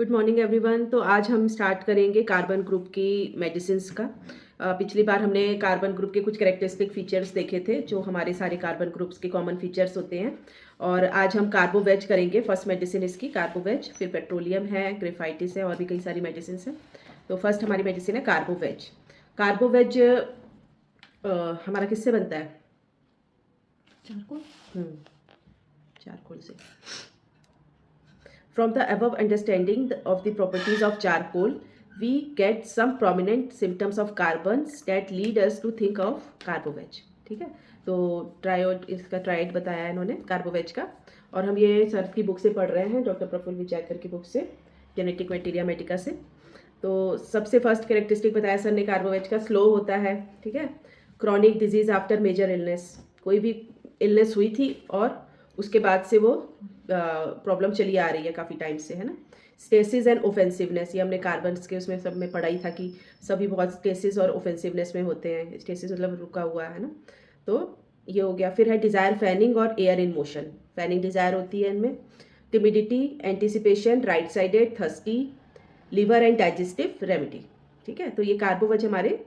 Good morning everyone. तो आज हम स्टार्ट करेंगे कार्बन ग्रुप की मेडिसिन्स का। पिछली बार हमने कार्बन ग्रुप के कुछ कैरेक्टरिस्टिक फीचर्स देखे थे जो हमारे सारे कार्बन ग्रुप्स के कॉमन फीचर्स होते हैं। और आज हम कार्बोवेज करेंगे। फर्स्ट मेडिसिन इसकी कार्बोवेज, फिर पेट्रोलियम है, ग्रेफाइटिस है और भी कई सारी मेडिसिन हैं। तो फर्स्ट हमारी मेडिसिन है कार्बोवेज। कार्बोवेज हमारा किससे बनता है? चारकोल से। From the above understanding of the properties of charcoal, we get some prominent symptoms of carbons that lead us to think of carboveg। ठीक है, तो ट्रायोड, इसका ट्राइड बताया है इन्होंने कार्बोवेज का। और हम ये सर की बुक से पढ़ रहे हैं, डॉक्टर प्रफुल्ल विजयकर की बुक से, जेनेटिक मटेरिया मेडिका से। तो सबसे फर्स्ट कैरेक्टरिस्टिक बताया सर ने कार्बोवेज का, स्लो होता है। ठीक है, chronic disease after major illness, कोई भी इलनेस हुई थी और उसके बाद से वो प्रॉब्लम चली आ रही है काफ़ी टाइम से, है ना। स्टेसिस एंड ऑफेंसिवनेस, ये हमने कार्बन्स के उसमें सब में पढ़ा ही था कि सभी बहुत स्टेसिस और ऑफेंसिवनेस में होते हैं। स्टेसिस मतलब रुका हुआ है ना, तो ये हो गया। फिर है डिज़ायर फैनिंग और air in motion, fanning desire होती है इनमें। Timidity, anticipation, right sided, thirsty, liver and digestive remedy. ठीक है, तो ये कार्बोवेज हमारे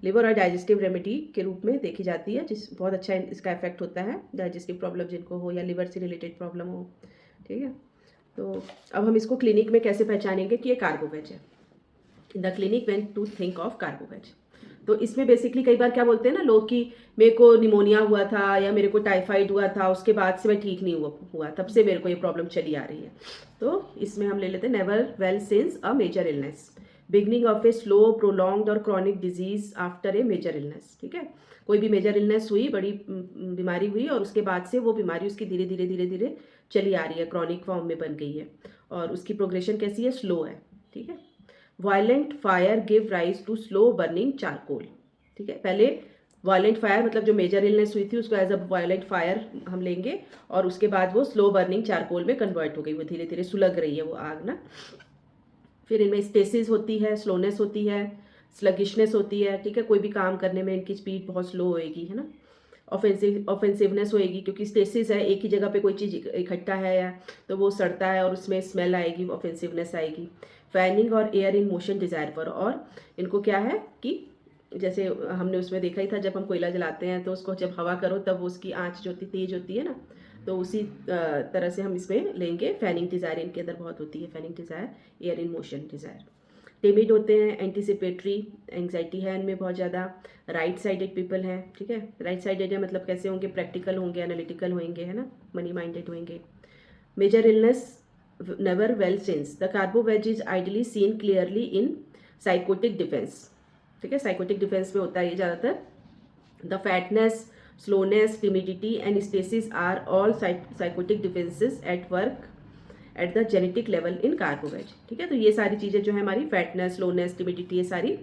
लिवर और डाइजेस्टिव रेमेडी के रूप में देखी जाती है, जिस बहुत अच्छा इसका इफेक्ट होता है डाइजेस्टिव प्रॉब्लम जिनको हो या लिवर से रिलेटेड प्रॉब्लम हो। ठीक है, तो अब हम इसको क्लिनिक में कैसे पहचानेंगे कि ये कार्बोवेज है। In the clinic when to think of carbo veg, तो इसमें बेसिकली कई बार क्या बोलते हैं ना लोग कि मेरे को निमोनिया हुआ था या मेरे को टाइफाइड हुआ था, उसके बाद से मैं ठीक नहीं हुआ तब से मेरे को ये प्रॉब्लम चली आ रही है। तो इसमें हम ले लेते हैं never well since a major illness, beginning of a slow prolonged और chronic disease after a major illness. ठीक है, कोई भी मेजर इलनेस हुई, बड़ी बीमारी हुई और उसके बाद से वो बीमारी उसकी धीरे धीरे धीरे धीरे चली आ रही है, क्रॉनिक फॉर्म में बन गई है और उसकी प्रोग्रेशन कैसी है, स्लो है। ठीक है, violent fire give rise to slow burning charcoal. ठीक है, पहले वायलेंट फायर मतलब जो मेजर इलनेस हुई थी उसको एज अ वायलेंट फायर हम लेंगे और उसके बाद वो स्लो बर्निंग चारकोल में कन्वर्ट हो गई, वो धीरे धीरे सुलग रही है वो आग ना। फिर इनमें स्टेसिस होती है, स्लोनेस होती है, स्लगिशनेस होती है। ठीक है, कोई भी काम करने में इनकी स्पीड बहुत स्लो होएगी, है ना। ऑफेंसिवनेस होएगी क्योंकि स्टेसिस है, एक ही जगह पे कोई चीज़ इकट्ठा है या तो वो सड़ता है और उसमें स्मेल आएगी, ऑफेंसिवनेस आएगी। फैनिंग और एयर इन मोशन डिज़ायर पर, और इनको क्या है कि जैसे हमने उसमें देखा ही था, जब हम कोयला जलाते हैं तो उसको जब हवा करो तब उसकी आँच जो होती तेज होती है ना, तो उसी तरह से हम इसमें लेंगे। फैनिंग डिज़ायर इनके अंदर बहुत होती है, fanning desire, air in motion desire. Timid होते हैं, एंटिसिपेटरी, एंग्जाइटी है इनमें बहुत ज़्यादा। राइट साइडेड पीपल हैं। ठीक है, राइट साइडेड है मतलब कैसे होंगे, प्रैक्टिकल होंगे, एनालिटिकल होंगे, है ना, मनी माइंडेड होंगे। Major illness never well since, the carbo veg is ideally seen clearly in psychotic defence. ठीक है, साइकोटिक डिफेंस में होता है ये ज़्यादातर। The fatness, slowness, timidity and stasis are all psychotic defences at work at the genetic level in carbo veg. ठीक है, तो ये सारी चीज़ें जो है हमारी फैटनेस, स्लोनेस, टिमिडिटी, ये सारी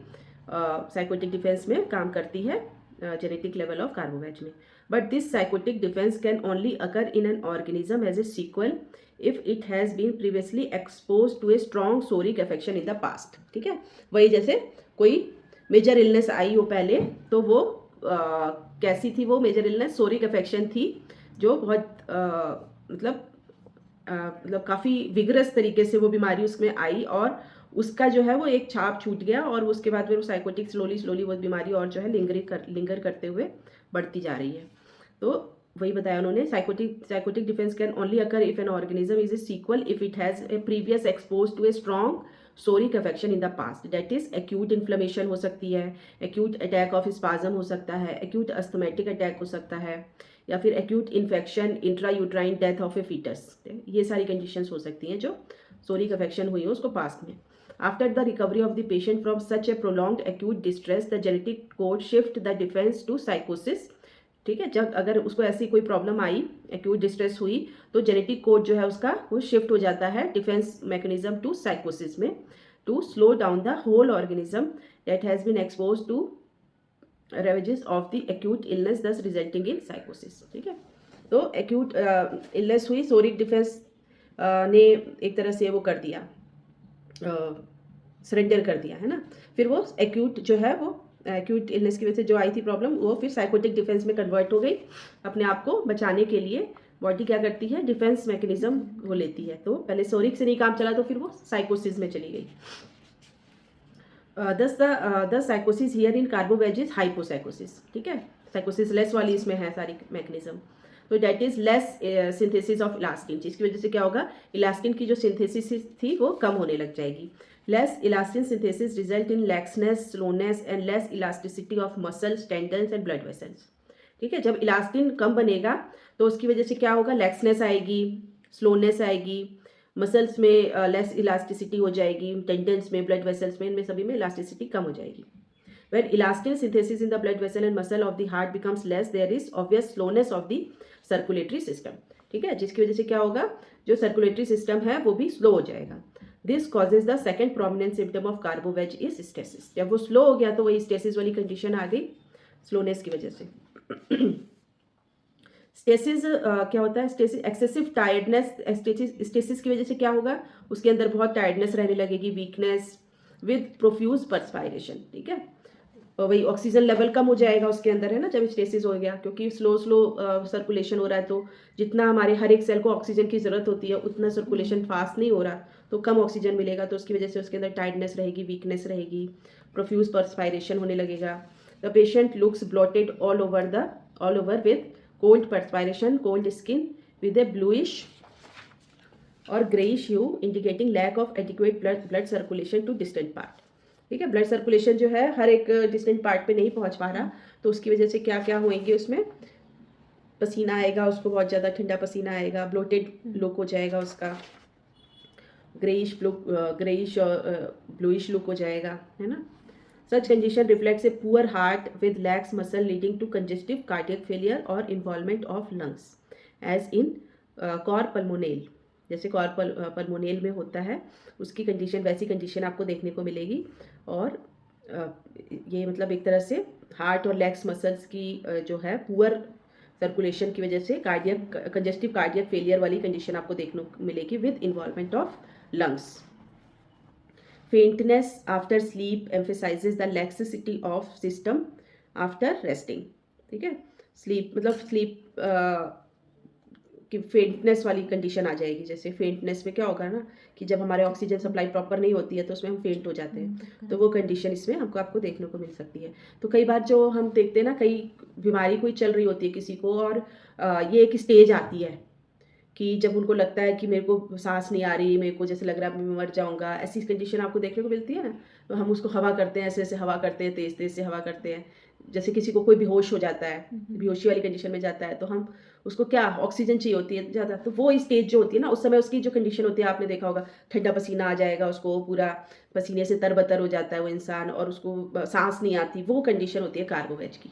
साइकोटिक डिफेंस में काम करती है जेनेटिक लेवल ऑफ कार्बोवेज में। But this psychotic defence can only occur in an organism as a sequel if it has been previously expose to a strong psoric affection in the past. ठीक है, वही जैसे कोई major illness आई हो पहले, तो वो कैसी थी वो मेजर इलनेस, सोरिक अफेक्शन थी जो बहुत मतलब काफ़ी विगरस तरीके से वो बीमारी उसमें आई और उसका जो है वो एक छाप छूट गया और उसके बाद फिर वो साइकोटिक स्लोली वो बीमारी और जो है लिंगर करते हुए बढ़ती जा रही है। तो वही बताया उन्होंने, psychotic defence can only occur if an organism is a sequel if it has a previous expose to a strong psoric affection in the past. That is acute inflammation हो सकती है, एक्यूट अटैक ऑफ स्पाज्म हो सकता है, acute asthmatic attack हो सकता है, या फिर acute infection, intrauterine death of a foetus. ये सारी कंडीशंस हो सकती हैं जो सोरिक अफेक्शन हुई हो उसको पास्ट में। After the recovery of the patient from such a prolonged acute distress, the genetic code shift the defence to साइकोसिस। ठीक है, जब अगर उसको ऐसी कोई प्रॉब्लम आई, एक्यूट डिस्ट्रेस हुई, तो जेनेटिक कोड जो है उसका वो शिफ्ट हो जाता है डिफेंस मैकेनिज्म टू साइकोसिस में, to slow down the whole organism that has been expose to ravages of the acute illness thus resulting in साइकोसिस। ठीक है, तो एक्यूट इलनेस हुई, सोरिक डिफेंस ने एक तरह से वो कर दिया, सरेंडर कर दिया, है ना। फिर वो एक्यूट जो है वो एक्यूट इलनेस की वजह से जो आई थी प्रॉब्लम, वो फिर साइकोटिक डिफेंस में कन्वर्ट हो गई अपने आप को बचाने के लिए बॉडी क्या करती है, डिफेंस मैकेनिज्म वो लेती है। तो पहले सोरिक से नहीं काम चला तो फिर वो साइकोसिस में चली गई। द साइकोसिस here in carbo veg is hypopsychosis, ठीक है, साइकोसिस लेस वाली इसमें है सारी मैकेनिज्म। तो that is less synthesis of elastin, जिसकी वजह से क्या होगा, इलास्टिन की जो सिंथेसिस थी वो कम होने लग जाएगी। Less elastin synthesis result in laxness, slowness and less elasticity of muscles, tendons and blood vessels, ठीक है। जब इलास्टिन कम बनेगा तो उसकी वजह से क्या होगा, लैक्सनेस आएगी, स्लोनेस आएगी, मसल्स में लेस इलास्टिसिटी हो जाएगी, टेंडन्स में, ब्लड वेसल्स में, इनमें सभी में इलास्टिसिटी कम हो जाएगी। When elastin synthesis in the blood vessel and muscle of the heart becomes less, there is obvious slowness of the circulatory system, ठीक है, जिसकी वजह से क्या होगा, जो सर्कुलेटरी सिस्टम है वो भी स्लो हो जाएगा। This causes the second prominent symptom of carbo veg is stasis. जब वो स्लो हो गया तो वही स्टेसिस वाली कंडीशन आ गई, स्लोनेस की वजह से। स्टेसिस क्या होता है, स्टेसिस एक्सेसिव टायर्डनेस, स्टेसिस की वजह से क्या होगा, उसके अंदर बहुत टायर्डनेस रहने लगेगी, वीकनेस विद प्रोफ्यूज पर्सपायरेशन, ठीक है, और वही ऑक्सीजन लेवल कम हो जाएगा उसके अंदर, है ना, जब स्टेसिस हो गया, क्योंकि स्लो सर्कुलेशन हो रहा है, तो जितना हमारे हर एक सेल को ऑक्सीजन की ज़रूरत होती है उतना सर्कुलेशन फास्ट नहीं हो रहा, तो कम ऑक्सीजन मिलेगा, तो उसकी वजह से उसके अंदर टायर्डनेस रहेगी, वीकनेस रहेगी, प्रोफ्यूज पर्सपायरेशन होने लगेगा। The patient looks bloated all over with cold perspiration, cold skin with a bluish और greyish hue indicating lack of adequate blood circulation to distant part, ठीक है। ब्लड सर्कुलेशन जो है हर एक डिस्टेंट पार्ट पे नहीं पहुंच पा रहा, तो उसकी वजह से क्या क्या होएंगे, उसमें पसीना आएगा, उसको बहुत ज़्यादा ठंडा पसीना आएगा, ब्लोटेड लुक हो जाएगा उसका, ग्रेइश ब्लूइश लुक हो जाएगा, है ना। Such condition reflects a poor heart with lax muscle leading to congestive cardiac failure और involvement of lungs as in cor pulmonale, जैसे कॉर पल्मोनेल में होता है उसकी कंडीशन, वैसी कंडीशन आपको देखने को मिलेगी। और ये मतलब एक तरह से हार्ट और लेग्स मसल्स की जो है पुअर सर्कुलेशन की वजह से कार्डियक कंजेस्टिव कार्डियक फेलियर वाली कंडीशन आपको देखने को मिलेगी with involvement of lungs. Faintness after sleep emphasizes the laxity of system after resting, ठीक है, स्लीप मतलब स्लीप कि फेंटनेस वाली कंडीशन आ जाएगी। जैसे फेंटनेस में क्या होगा ना कि जब हमारे ऑक्सीजन सप्लाई प्रॉपर नहीं होती है तो उसमें हम फेंट हो जाते हैं, तो वो कंडीशन इसमें आपको देखने को मिल सकती है। तो कई बार जो हम देखते हैं ना, कई बीमारी कोई चल रही होती है किसी को, और ये एक स्टेज आती है कि जब उनको लगता है कि मेरे को सांस नहीं आ रही, मेरे को जैसे लग रहा है मैं मर जाऊंगा, ऐसी कंडीशन आपको देखने को मिलती है ना, तो हम उसको हवा करते हैं, ऐसे ऐसे हवा करते हैं, तेज तेज से हवा करते हैं। जैसे किसी को कोई बेहोश हो जाता है, बेहोशी वाली कंडीशन में जाता है, तो हम उसको क्या ऑक्सीजन चाहिए होती है ज़्यादा, तो वो स्टेज जो होती है ना, उस समय उसकी जो कंडीशन होती है आपने देखा होगा, ठंडा पसीना आ जाएगा उसको, पूरा पसीने से तरबतर हो जाता है वो इंसान, और उसको सांस नहीं आती, वो कंडीशन होती है कार्बोवेज की।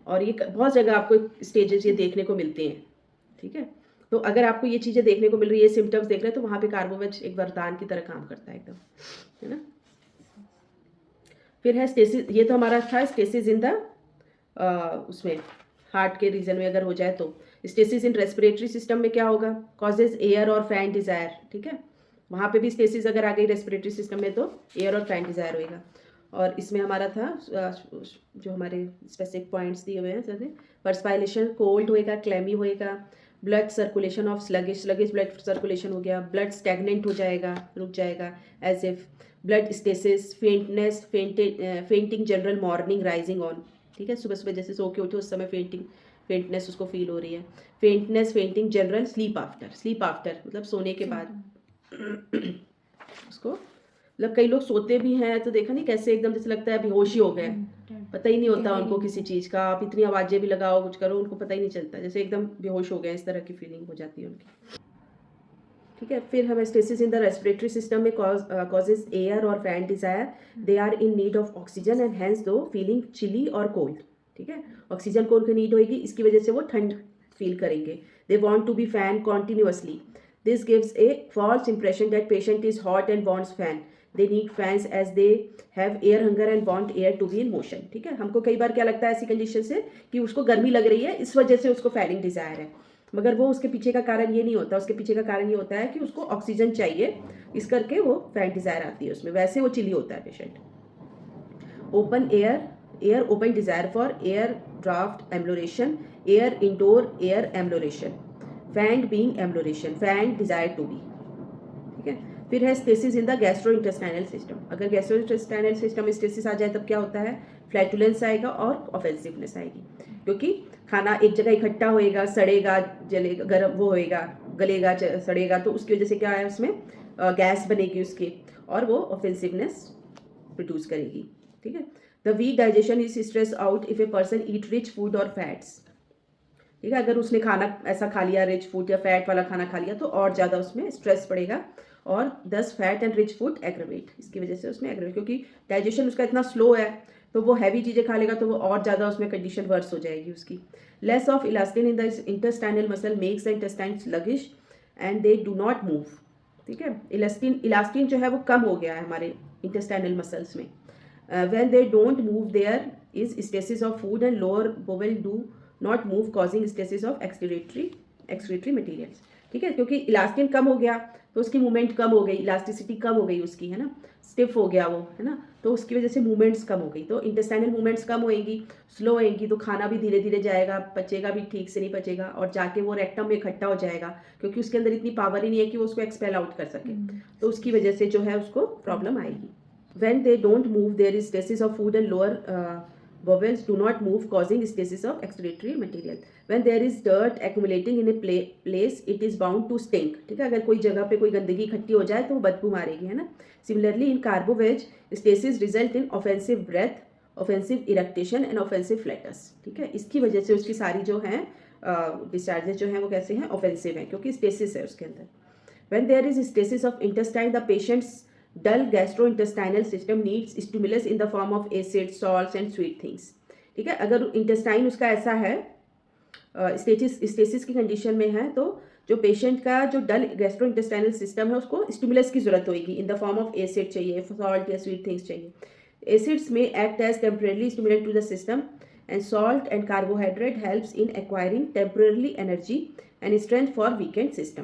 और ये बहुत जगह आपको स्टेजेस ये देखने को मिलते हैं, ठीक है। तो अगर आपको ये चीज़ें देखने को मिल रही है, सिम्टम्स देख रहे हैं, तो वहाँ पे कार्बोवेज एक वरदान की तरह काम करता है एकदम, है ना। फिर है स्टेसिस, ये तो हमारा था स्टेसिस इन द उसमें हार्ट के रीजन में अगर हो जाए तो। स्टेसिस इन रेस्पिरेटरी सिस्टम में क्या होगा, कॉजेज एयर और फैन डिजायर, ठीक है, वहाँ पे भी स्टेसिस अगर आ गई रेस्पिरेटरी सिस्टम में तो एयर और फैन डिजायर होएगा। और इसमें हमारा था जो हमारे स्पेसिफिक पॉइंट्स दिए हुए हैं, जैसे पर्सपायरेशन, कोल्ड होएगा, क्लैमी होएगा, blood circulation of sluggish blood circulation हो गया, ब्लड स्टैगनेंट हो जाएगा, रुक जाएगा as if, blood stasis, faintness, fainting general morning rising on, ठीक है, सुबह सुबह जैसे सो के उठे उस समय फेंटनेस उसको फील हो रही है, faintness, fainting general, sleep after मतलब सोने के बाद उसको, मतलब कई लोग सोते भी हैं तो देखा नहीं कैसे एकदम जैसे लगता है बेहोशी हो गए, पता ही नहीं होता उनको किसी चीज़ का, आप इतनी आवाज़ें भी लगाओ कुछ करो उनको पता ही नहीं चलता, जैसे एकदम बेहोश हो गए, इस तरह की फीलिंग हो जाती है उनकी, ठीक है। फिर हमें stasis in the respiratory system में कॉजेज एयर और fan desire, they are in need of oxygen and hence though feeling chilly और कोल्ड, ठीक है, ऑक्सीजन को उनको नीड होगी, इसकी वजह से वो ठंड फील करेंगे। They want to be fan continuously, this gives a false impression that patient is hot and wants fan, they need fans as they have air hunger and want air to be in motion, ठीक है। हमको कई बार क्या लगता है ऐसी condition से कि उसको गर्मी लग रही है, इस वजह से उसको फैनिंग डिजायर है, मगर वो उसके पीछे का कारण ये नहीं होता, उसके पीछे का कारण ये होता है कि उसको ऑक्सीजन चाहिए, इस करके वो फैन डिजायर आती है उसमें, वैसे वो चिली होता है patient. Open air open desire for air draft amelioration, air indoor air amelioration, fan being amelioration, fan desire to be, ठीक है। फिर है stasis in the gastro intestinal system. अगर गैस्ट्रो इंटेस्टाइनल सिस्टम में स्टेसिस आ जाए तब क्या होता है, फ्लैटुलेंस आएगा और ऑफेंसिवनेस आएगी, क्योंकि खाना एक जगह इकट्ठा होएगा, सड़ेगा, जलेगा, गर्म वो होएगा, गलेगा, सड़ेगा, तो उसकी वजह से क्या है, उसमें गैस बनेगी उसकी, और वो ऑफेंसिवनेस प्रोड्यूस करेगी, ठीक है। The weak digestion is stress out if a person eat rich food और फैट्स, ठीक है। अगर उसने खाना ऐसा खा लिया, रिच फूड या फैट वाला खाना खा लिया, तो और ज़्यादा उसमें स्ट्रेस पड़ेगा, और 10 fat and rich food aggravate, इसकी वजह से उसमें एग्रेवेट, क्योंकि डाइजेशन उसका इतना स्लो है, तो वो हैवी चीज़ें खा लेगा तो वो और ज़्यादा उसमें कंडीशन वर्स हो जाएगी उसकी। Less of elastin in the intestinal muscle makes the intestine sluggish and they do not move, ठीक है। इलास्टिन जो है वो कम हो गया है हमारे इंटेस्टाइनल मसल्स में। When they don't move there is stasis of food and lower bowel do not move causing stasis of excretory materials, ठीक है। क्योंकि इलास्टिन कम हो गया तो उसकी मूवमेंट कम हो गई, इलास्टिसिटी कम हो गई उसकी, है ना, स्टिफ हो गया वो, है ना, तो उसकी वजह से मूवमेंट्स कम हो गई, तो इंटेस्टाइनल मूवमेंट्स कम होएंगी, स्लो होएंगी, तो खाना भी धीरे धीरे जाएगा, पचेगा भी ठीक से नहीं पचेगा, और जाके वो रेक्टम में इकट्ठा हो जाएगा, क्योंकि उसके अंदर इतनी पावर ही नहीं है कि वो उसको एक्सपेल आउट कर सके, तो उसकी वजह से जो है उसको प्रॉब्लम आएगी। When they don't move, there is stasis of food and lower bowels do not move, causing stasis of excretory material. When there is dirt accumulating in a place, it is bound to stink. ठीक है, अगर कोई जगह पे कोई गंदगी इकट्ठी हो जाए तो वो बदबू मारेगी, है ना। Similarly, in carbo-veg, stasis result in offensive breath, offensive eructation and offensive flatus. ठीक है, इसकी वजह से उसकी सारी जो हैं डिस्चार्जेस जो हैं वो कैसे हैं, ऑफेंसिव हैं, क्योंकि स्टेसिस है उसके अंदर। When there is stasis of intestine, the patient's dull gastrointestinal system needs stimulus in the form of acids, salts and sweet things, ठीक है। अगर इंटेस्टाइन उसका ऐसा है, स्टेसिस की कंडीशन में है, तो जो पेशेंट का जो डल गैस्ट्रोइंटेस्टाइनल सिस्टम है उसको स्टिमुलस की जरूरत होगी, in the form of acid चाहिए, सॉल्ट या स्वीट थिंग्स चाहिए। एसिड्स में act as temporarily stimulant to the system, and salt and carbohydrate helps in acquiring temporarily energy and strength for weakened system,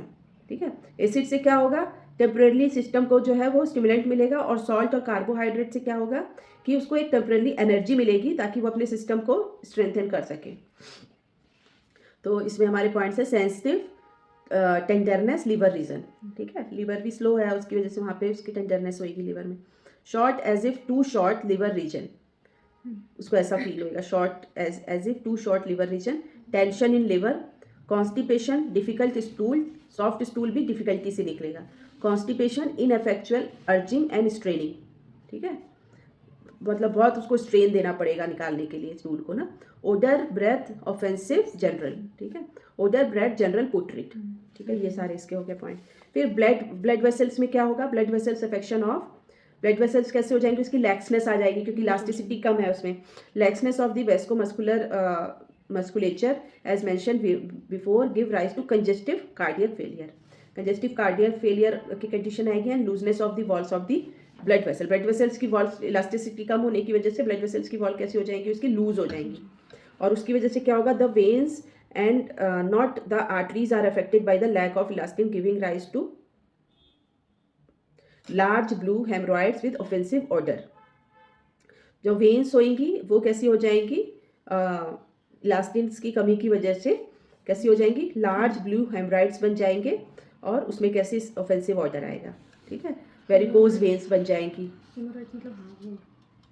ठीक है। Acid से क्या होगा, temporarily system को जो है वो स्टिमुलेंट मिलेगा, और सॉल्ट और कार्बोहाइड्रेट से क्या होगा कि उसको एक टेम्परेली एनर्जी मिलेगी ताकि वो अपने सिस्टम को स्ट्रेंथन कर सके। तो इसमें हमारे पॉइंट्स है सेंसिटिव, टेंडरनेस, लिवर रीजन, ठीक है, लिवर भी स्लो है, उसकी वजह से वहाँ पे उसकी टेंडरनेस होगी लिवर में। Short as if to short liver region, उसको ऐसा फील होएगा, short as if to short liver region. Tension in liver, constipation, difficult stool, soft stool भी डिफिकल्टी से निकलेगा। Constipation, ineffectual urging and straining, ठीक है, मतलब बहुत उसको स्ट्रेन देना पड़ेगा निकालने के लिए स्टूल को ना। ओडर, ब्रेथ, ऑफेंसिव, जनरल, ठीक है, ओडर, ब्रेथ, जनरल, पुट्रिट, ठीक है, ये सारे इसके हो गए पॉइंट। फिर ब्लड वेसल्स में क्या होगा, blood vessels affection of blood vessels कैसे हो जाएंगे, उसकी लैक्सनेस आ जाएगी, क्योंकि इलास्टिसिटी कम है उसमें। Laxness of the vascular musculature as mentioned before give rise to congestive cardiac failure. Congestive cardiac failure की कंडीशन आएगी, and looseness of the walls of the blood vessel, blood vessels की वॉल्स इलास्टिसिटी कम होने की वजह से blood vessels की wall कैसी हो जाएंगी, उसकी लूज हो जाएंगी, और उसकी वजह से क्या होगा, the veins and not the arteries are affected by the lack of elastin, giving rise to large blue haemorrhoids with offensive odour. जो वेन्स होएंगी वो कैसी हो जाएंगी, इलास्टिन की कमी की वजह से कैसी हो जाएंगी, लार्ज ब्लू हेमरॉइड्स बन जाएंगे, और उसमें कैसे ऑफेंसिव ऑर्डर आएगा, ठीक है। वेरिकोज वेन्स बन जाएंगी।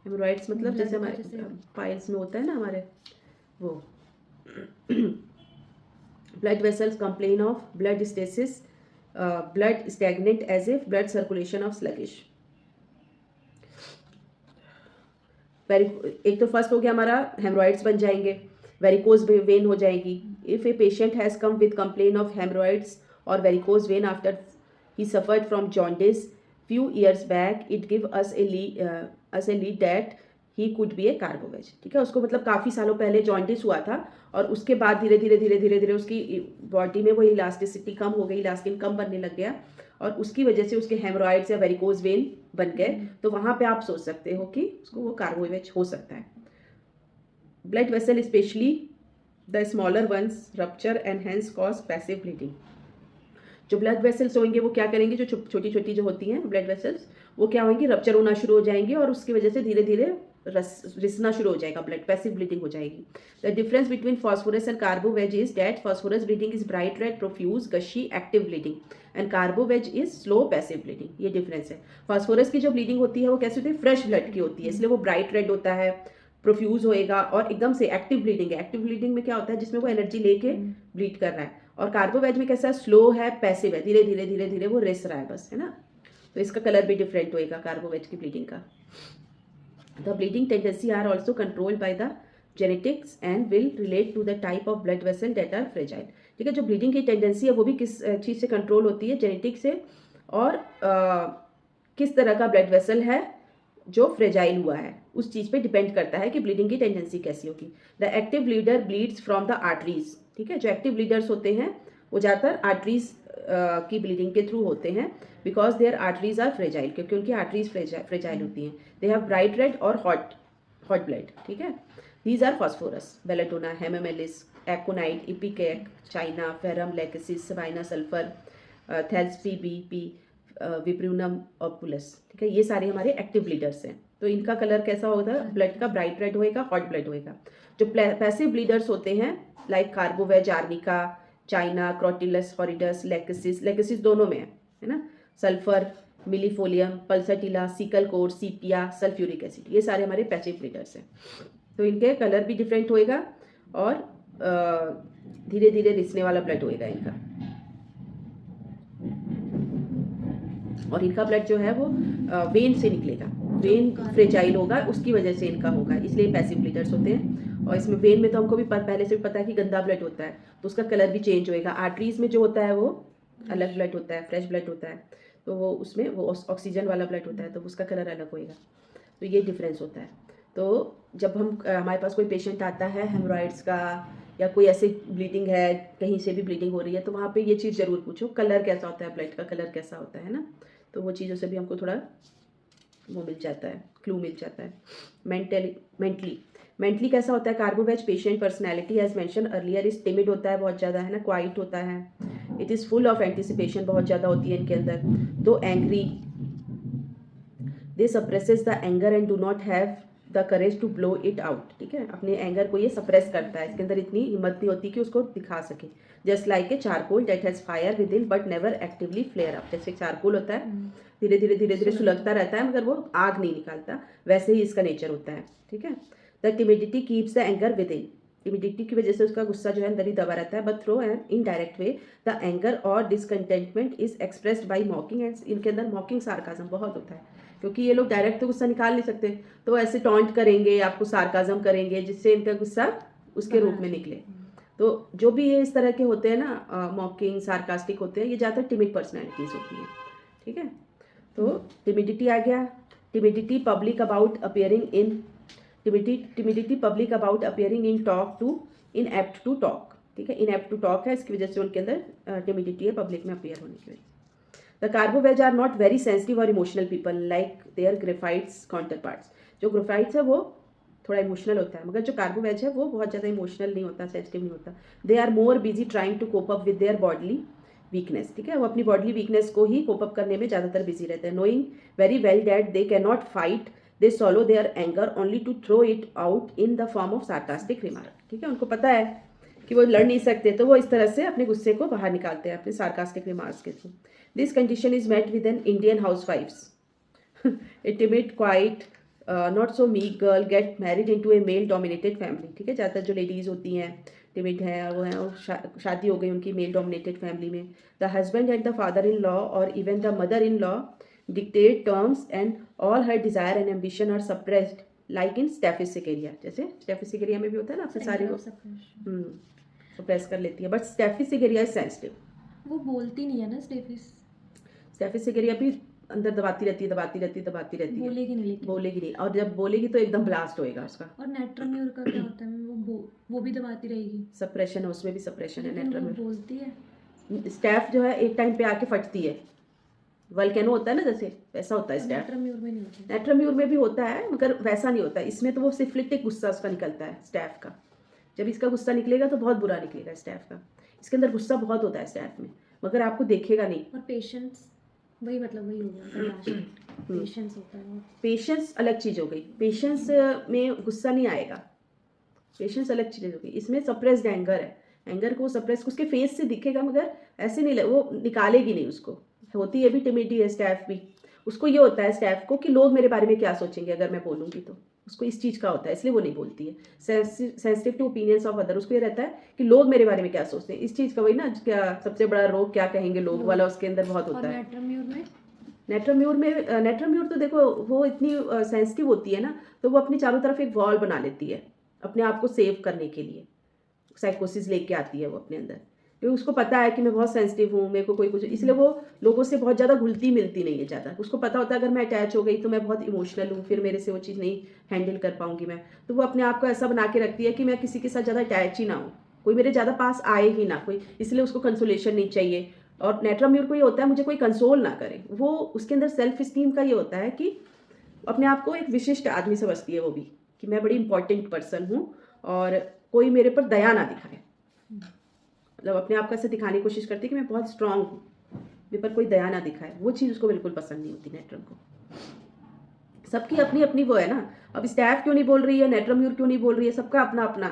हेमरॉइड्स मतलब जैसे हमारे पाइल्स में होता है ना हमारे, वो। Blood vessels complain of blood stasis, blood stagnant as if blood circulation of sluggish. एक तो फर्स्ट हो गया हमारा, हेमरॉइड्स बन जाएंगे, वेरिकोज वेन हो जाएगी। If a patient has come with complain of hemorrhoids और varicose vein after he suffered from jaundice few years back, it give us a lead that he could be a carbo-veg, ठीक है। उसको मतलब काफ़ी सालों पहले जॉन्डिस हुआ था, और उसके बाद धीरे धीरे उसकी बॉडी में वो इलास्टिसिटी कम हो गई, इलास्टिन कम बनने लग गया, और उसकी वजह से उसके हेमरॉइड्स या वेरिकोज वेन बन गए। तो वहाँ पे आप सोच सकते हो कि उसको वो कार्बो-वेज हो सकता है। Blood vessel specially the smaller once rupture and hence cause passive bleeding. जो ब्लड वेसल्स होंगे वो क्या करेंगे, जो छोटी छोटी जो होती हैं ब्लड वेसल्स, वो क्या होंगी, रप्चर होना शुरू हो जाएंगी, और उसकी वजह से धीरे धीरे रिसना शुरू हो जाएगा ब्लड, पैसिव ब्लीडिंग हो जाएगी। The difference between phosphorus and carbo veg is that phosphorus bleeding is bright red, profuse, gushy, active bleeding, and carbo veg is slow passive bleeding. ये डिफरेंस है। फॉस्फोरस की जो ब्लीडिंग होती है वो कैसे होती है, फ्रेश ब्लड की होती है, इसलिए वो ब्राइट रेड होता है, प्रोफ्यूज होएगा और एकदम से एक्टिव ब्लीडिंग है। एक्टिव ब्लीडिंग में क्या होता है, जिसमें वो एनर्जी लेके ब्लीड कर रहा है। और कार्बोवेज में कैसा है, स्लो है, पैसिव है, धीरे धीरे धीरे धीरे वो रिस रहा है बस, है ना। तो इसका कलर भी डिफरेंट होएगा कार्बोवेज की ब्लीडिंग का। The bleeding tendency are also controlled by the genetics and will relate to the type of blood vessel that are fragile. ठीक है, जो ब्लीडिंग की टेंडेंसी है वो भी किस चीज़ से कंट्रोल होती है, जेनेटिक से, और किस तरह का ब्लड वेसल है जो फ्रेजाइल हुआ है उस चीज़ पे डिपेंड करता है कि ब्लीडिंग की टेंडेंसी कैसी होगी। The active bleeder bleeds from the arteries. ठीक है, जो एक्टिव ब्लीडर्स होते हैं वो ज़्यादातर आर्टरीज की ब्लीडिंग के थ्रू होते हैं, because their arteries are fragile, क्योंकि उनकी आर्टरीज फ्रेजाइल होती हैं। दे हैव ब्राइट रेड और हॉट ब्लड। ठीक है, these are phosphorus, belladonna, hamamelis, aconite, ipecac, china, ferrum, lachesis, sabina, sulphur, thlaspi, viburnum, opulus. ठीक है, ये सारे हमारे एक्टिव ब्लीडर्स हैं। तो इनका कलर कैसा होता है, ब्लड का ब्राइट रेड होएगा, हॉट ब्लड होएगा। जो पैसिव ब्लीडर्स होते हैं like carbo veg, arnica, china, crotalus, horridus, lachesis दोनों में है ना, sulphur, millefolium, pulsatilla, secale cor, sepia, sulphuric acid, ये सारे हमारे पैसिव ब्लीडर्स हैं। तो इनके कलर भी डिफरेंट होएगा और धीरे धीरे रिसने वाला ब्लड होएगा इनका। और इनका ब्लड जो है वो वेन से निकलेगा, वेन फ्रेजाइल होगा, उसकी वजह से इनका होगा, इसलिए पैसिव ब्लीडर्स होते हैं। और इसमें वेन में तो हमको भी पहले से भी पता है कि गंदा ब्लड होता है, तो उसका कलर भी चेंज होएगा। आर्टरीज में जो होता है वो अलग ब्लड होता है, फ्रेश ब्लड होता है, तो वो उसमें वो ऑक्सीजन वाला ब्लड होता है, तो उसका कलर अलग होएगा। तो ये डिफरेंस होता है। तो जब हम हमारे पास कोई पेशेंट आता है हेमोरॉइड्स का या कोई ऐसे ब्लीडिंग है, कहीं से भी ब्लीडिंग हो रही है, तो वहाँ पे ये चीज़ ज़रूर पूछो, कलर कैसा होता है, ब्लड का कलर कैसा होता है ना। तो वो चीज़ों से भी हमको थोड़ा वो मिल जाता है, क्लू मिल जाता है। मेंटली कैसा होता है, carbo veg patient personality as mention earlier is timid होता है, बहुत ज़्यादा है ना, क्वाइट होता है। It is full of anticipation, बहुत ज़्यादा होती है इनके अंदर। Though angry, they suppresses the anger and do not have the courage to blow it out. ठीक है, अपने एंगर को ये सप्रेस करता है, इसके अंदर इतनी हिम्मत नहीं होती कि उसको दिखा सके। Just like a charcoal that has fire within but never actively flare up. जैसे चारकोल होता है, धीरे धीरे सुलगता रहता है मगर वो आग नहीं निकालता, वैसे ही इसका नेचर होता है। ठीक है, the timidity keeps the anger with in. Timidity की वजह से उसका गुस्सा जो है अंदर ही दबा रहता है, but through an indirect way the anger और discontentment is expressed by mocking. And इनके अंदर मॉकिंग सार्काज्म बहुत होता है, क्योंकि ये लोग डायरेक्ट तो गुस्सा निकाल नहीं सकते, तो ऐसे टॉन्ट करेंगे, आपको सार्काज्म करेंगे, जिससे इनका गुस्सा उसके रूप में निकले। तो जो भी ये इस तरह के होते हैं ना, मॉकिंग, सार्कास्टिक होते हैं, ये ज़्यादातर टिमिड पर्सनैलिटीज़ होती हैं। ठीक है, तो टिमिडिटी आ गया। Timidity public about appearing in talk too inept to talk. ठीक है, इनएप्ट टू टॉक है, इसकी वजह से उनके अंदर टिमिडिटी है, पब्लिक में अपियर होने की वजह से। The carbo veg are not very sensitive और emotional people like their graphites counterparts. जो ग्रेफाइट्स है वो थोड़ा इमोशनल होता है, मगर जो कार्बोवेज है वो बहुत ज़्यादा इमोशनल नहीं होता, सेंसिटिव नहीं होता। They are more busy trying to cope up with their bodily weakness. ठीक है, वो अपनी बॉडली वीकनेस को ही कोप अप करने में ज़्यादातर बिजी रहते हैं। Knowing very well that they can not fight, they swallow their anger only to throw it out in the form of sarcastic remark. ठीक है, उनको पता है कि वो लड़ नहीं सकते, तो वो इस तरह से अपने गुस्से को बाहर निकालते हैं अपने सार्कास्टिक रिमार्क्स के through. This condition is met with an Indian हाउसवाइफ्स। A timid, quiet, not so meek girl get married into a male dominated family. ठीक है, ज़्यादातर जो लेडीज़ होती हैं टिमिड हैं वो हैं, और शादी हो गई उनकी मेल डोमिनेटेड फैमिली में। The husband and the father in law और even the mother in law dictate terms and all her desire and ambition are suppressed like in staphysagria. जैसे स्टेफिसिकेरिया में भी होता है ना, अपने सारे वो सप्रेस कर लेती है, बट स्टेफिसिकेरिया इज सेंसिटिव, वो बोलती नहीं है ना। स्टेफिसिकेरिया भी अंदर दबाती रहती है, बोलेगी नहीं, और जब बोलेगी तो एकदम ब्लास्ट होएगा उसका। और नेट्रोम्यूर का क्या होता है, वो भी दबाती रहेगी, सप्रेशन है, उसमें भी सप्रेशन है। नेट्रोम्यूर बोलती है, स्टेफ जो है एक टाइम पे आके फटती है, वल्केनो होता है ना जैसे, वैसा होता है स्टेफ। नेट्रोम्यूर में नहीं होता। नेट्रोम्यूर में भी होता है मगर वैसा नहीं होता, इसमें तो वो सिर्फ गुस्सा उसका निकलता है स्टेफ का। जब इसका गुस्सा निकलेगा तो बहुत बुरा निकलेगा स्टेफ का, इसके अंदर गुस्सा बहुत होता है स्टेफ में, मगर आपको देखेगा नहीं। और पेशेंस वही मतलब वही हो गया कंपैशन, पेशेंस होता है वो। पेशेंस अलग चीज़ हो गई, पेशेंस में गुस्सा नहीं आएगा, पेशेंस अलग चीज़ हो गई। इसमें सप्रेस्ड एंगर है, एंगर को सप्रेस उसके फेस से दिखेगा मगर ऐसे नहीं वो निकालेगी नहीं उसको। होती है भी टिमिडी है स्टैफ भी, उसको ये होता है स्टैफ को कि लोग मेरे बारे में क्या सोचेंगे अगर मैं बोलूँगी तो, उसको इस चीज़ का होता है, इसलिए वो नहीं बोलती है। Sensitive to opinions of other, उसको ये रहता है कि लोग मेरे बारे में क्या सोचते हैं, इस चीज़ का वही ना, क्या सबसे बड़ा रोग क्या कहेंगे लोग वाला उसके अंदर बहुत और होता है। नेट्रम्यूर में नेट्रम्यूर तो देखो वो इतनी सेंसिटिव होती है ना, तो वो अपनी चारों तरफ एक वॉल बना लेती है अपने आप को सेव करने के लिए, साइकोसिस लेके आती है वो अपने अंदर, क्योंकि उसको पता है कि मैं बहुत सेंसिटिव हूँ, मेरे को कोई कुछ, इसलिए वो लोगों से बहुत ज़्यादा घुलती मिलती नहीं है ज़्यादा। उसको पता होता है अगर मैं अटैच हो गई तो मैं बहुत इमोशनल हूँ, फिर मेरे से वो चीज़ नहीं हैंडल कर पाऊंगी मैं, तो वो अपने आप को ऐसा बना के रखती है कि मैं किसी के साथ ज़्यादा अटैच ही ना हूँ, कोई मेरे ज़्यादा पास आए ही ना कोई, इसलिए उसको कंसोलेशन नहीं चाहिए। और नेट्रम्यूर को ये होता है मुझे कोई कंसोल ना करे, वो उसके अंदर सेल्फ स्टीम का ये होता है कि अपने आप को एक विशिष्ट आदमी समझती है वो भी, कि मैं बड़ी इंपॉर्टेंट पर्सन हूँ और कोई मेरे पर दया ना दिखाए, मतलब अपने आप को ऐसे दिखाने की कोशिश करती है कि मैं बहुत स्ट्रांग हूँ, मेरे पर कोई दया ना दिखाए, वो चीज़ उसको बिल्कुल पसंद नहीं होती नेट्रम को। सबकी अपनी अपनी वो है ना, अब स्टैफ क्यों नहीं बोल रही है, नेट्रम्यूर क्यों नहीं बोल रही है, सबका अपना अपना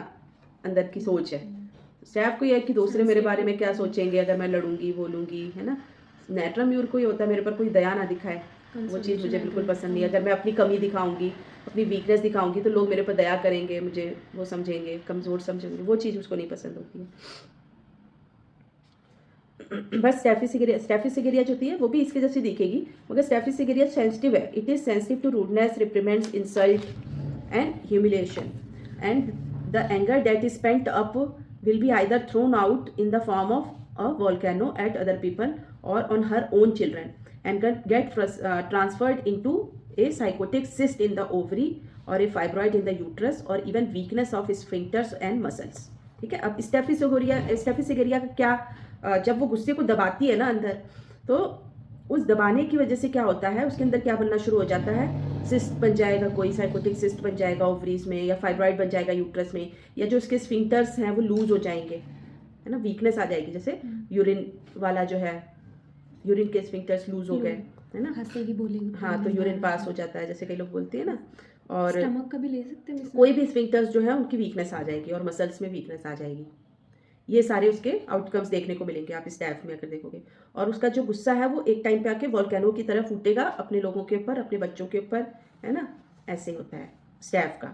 अंदर की सोच है। स्टैफ को ये है कि दूसरे मेरे बारे में क्या सोचेंगे अगर मैं लड़ूंगी बोलूंगी, है ना। नेट्रम्यूर को ये होता है मेरे पर कोई दया ना दिखाए, वो चीज़ मुझे बिल्कुल पसंद नहीं है। अगर मैं अपनी कमी दिखाऊंगी, अपनी वीकनेस दिखाऊंगी तो लोग मेरे पर दया करेंगे, मुझे वो समझेंगे, कमज़ोर समझेंगे, वो चीज़ उसको नहीं पसंद होती है। बस स्टैफिसिगेरिया जो होती है वो भी इसके जैसी दिखेगी, मगर स्टैफिसिगेरिया सेंसिटिव है, it is sensitive to rudeness, reprimands, insult and humiliation, and the anger that is pent up will be either thrown out in the form of a volcano at other people or on her own children and can get transferred into a psychotic cyst in the ovary or a fibroid in the uterus or even weakness of sphincters and muscles। ठीक है, अब स्टेफिसिगेरिया का क्या, जब वो गुस्से को दबाती है ना अंदर, तो उस दबाने की वजह से क्या होता है उसके अंदर क्या बनना शुरू हो जाता है, सिस्ट बन जाएगा, कोई साइकोटिक सिस्ट बन जाएगा ओवरीज में, या फाइब्रॉइड बन जाएगा यूट्रस में, या जो उसके स्फिंक्टर्स हैं वो लूज हो जाएंगे, है ना, वीकनेस आ जाएगी, जैसे यूरिन वाला जो है, यूरिन के स्फिंक्टर्स लूज हो गए, है ना, हंसेगी बोलेगी, हाँ, तो यूरिन पास हो जाता है जैसे कई लोग बोलते हैं ना। और स्टमक का भी ले सकते हैं, कोई भी स्फिंक्टर्स जो है उनकी वीकनेस आ जाएगी और मसल्स में वीकनेस आ जाएगी, ये सारे उसके आउटकम्स देखने को मिलेंगे आप स्टैफ में अगर देखोगे। और उसका जो गुस्सा है वो एक टाइम पे आके वॉल्केनो की तरह फूटेगा अपने लोगों के ऊपर, अपने बच्चों के ऊपर, है ना, ऐसे होता है स्टैफ का।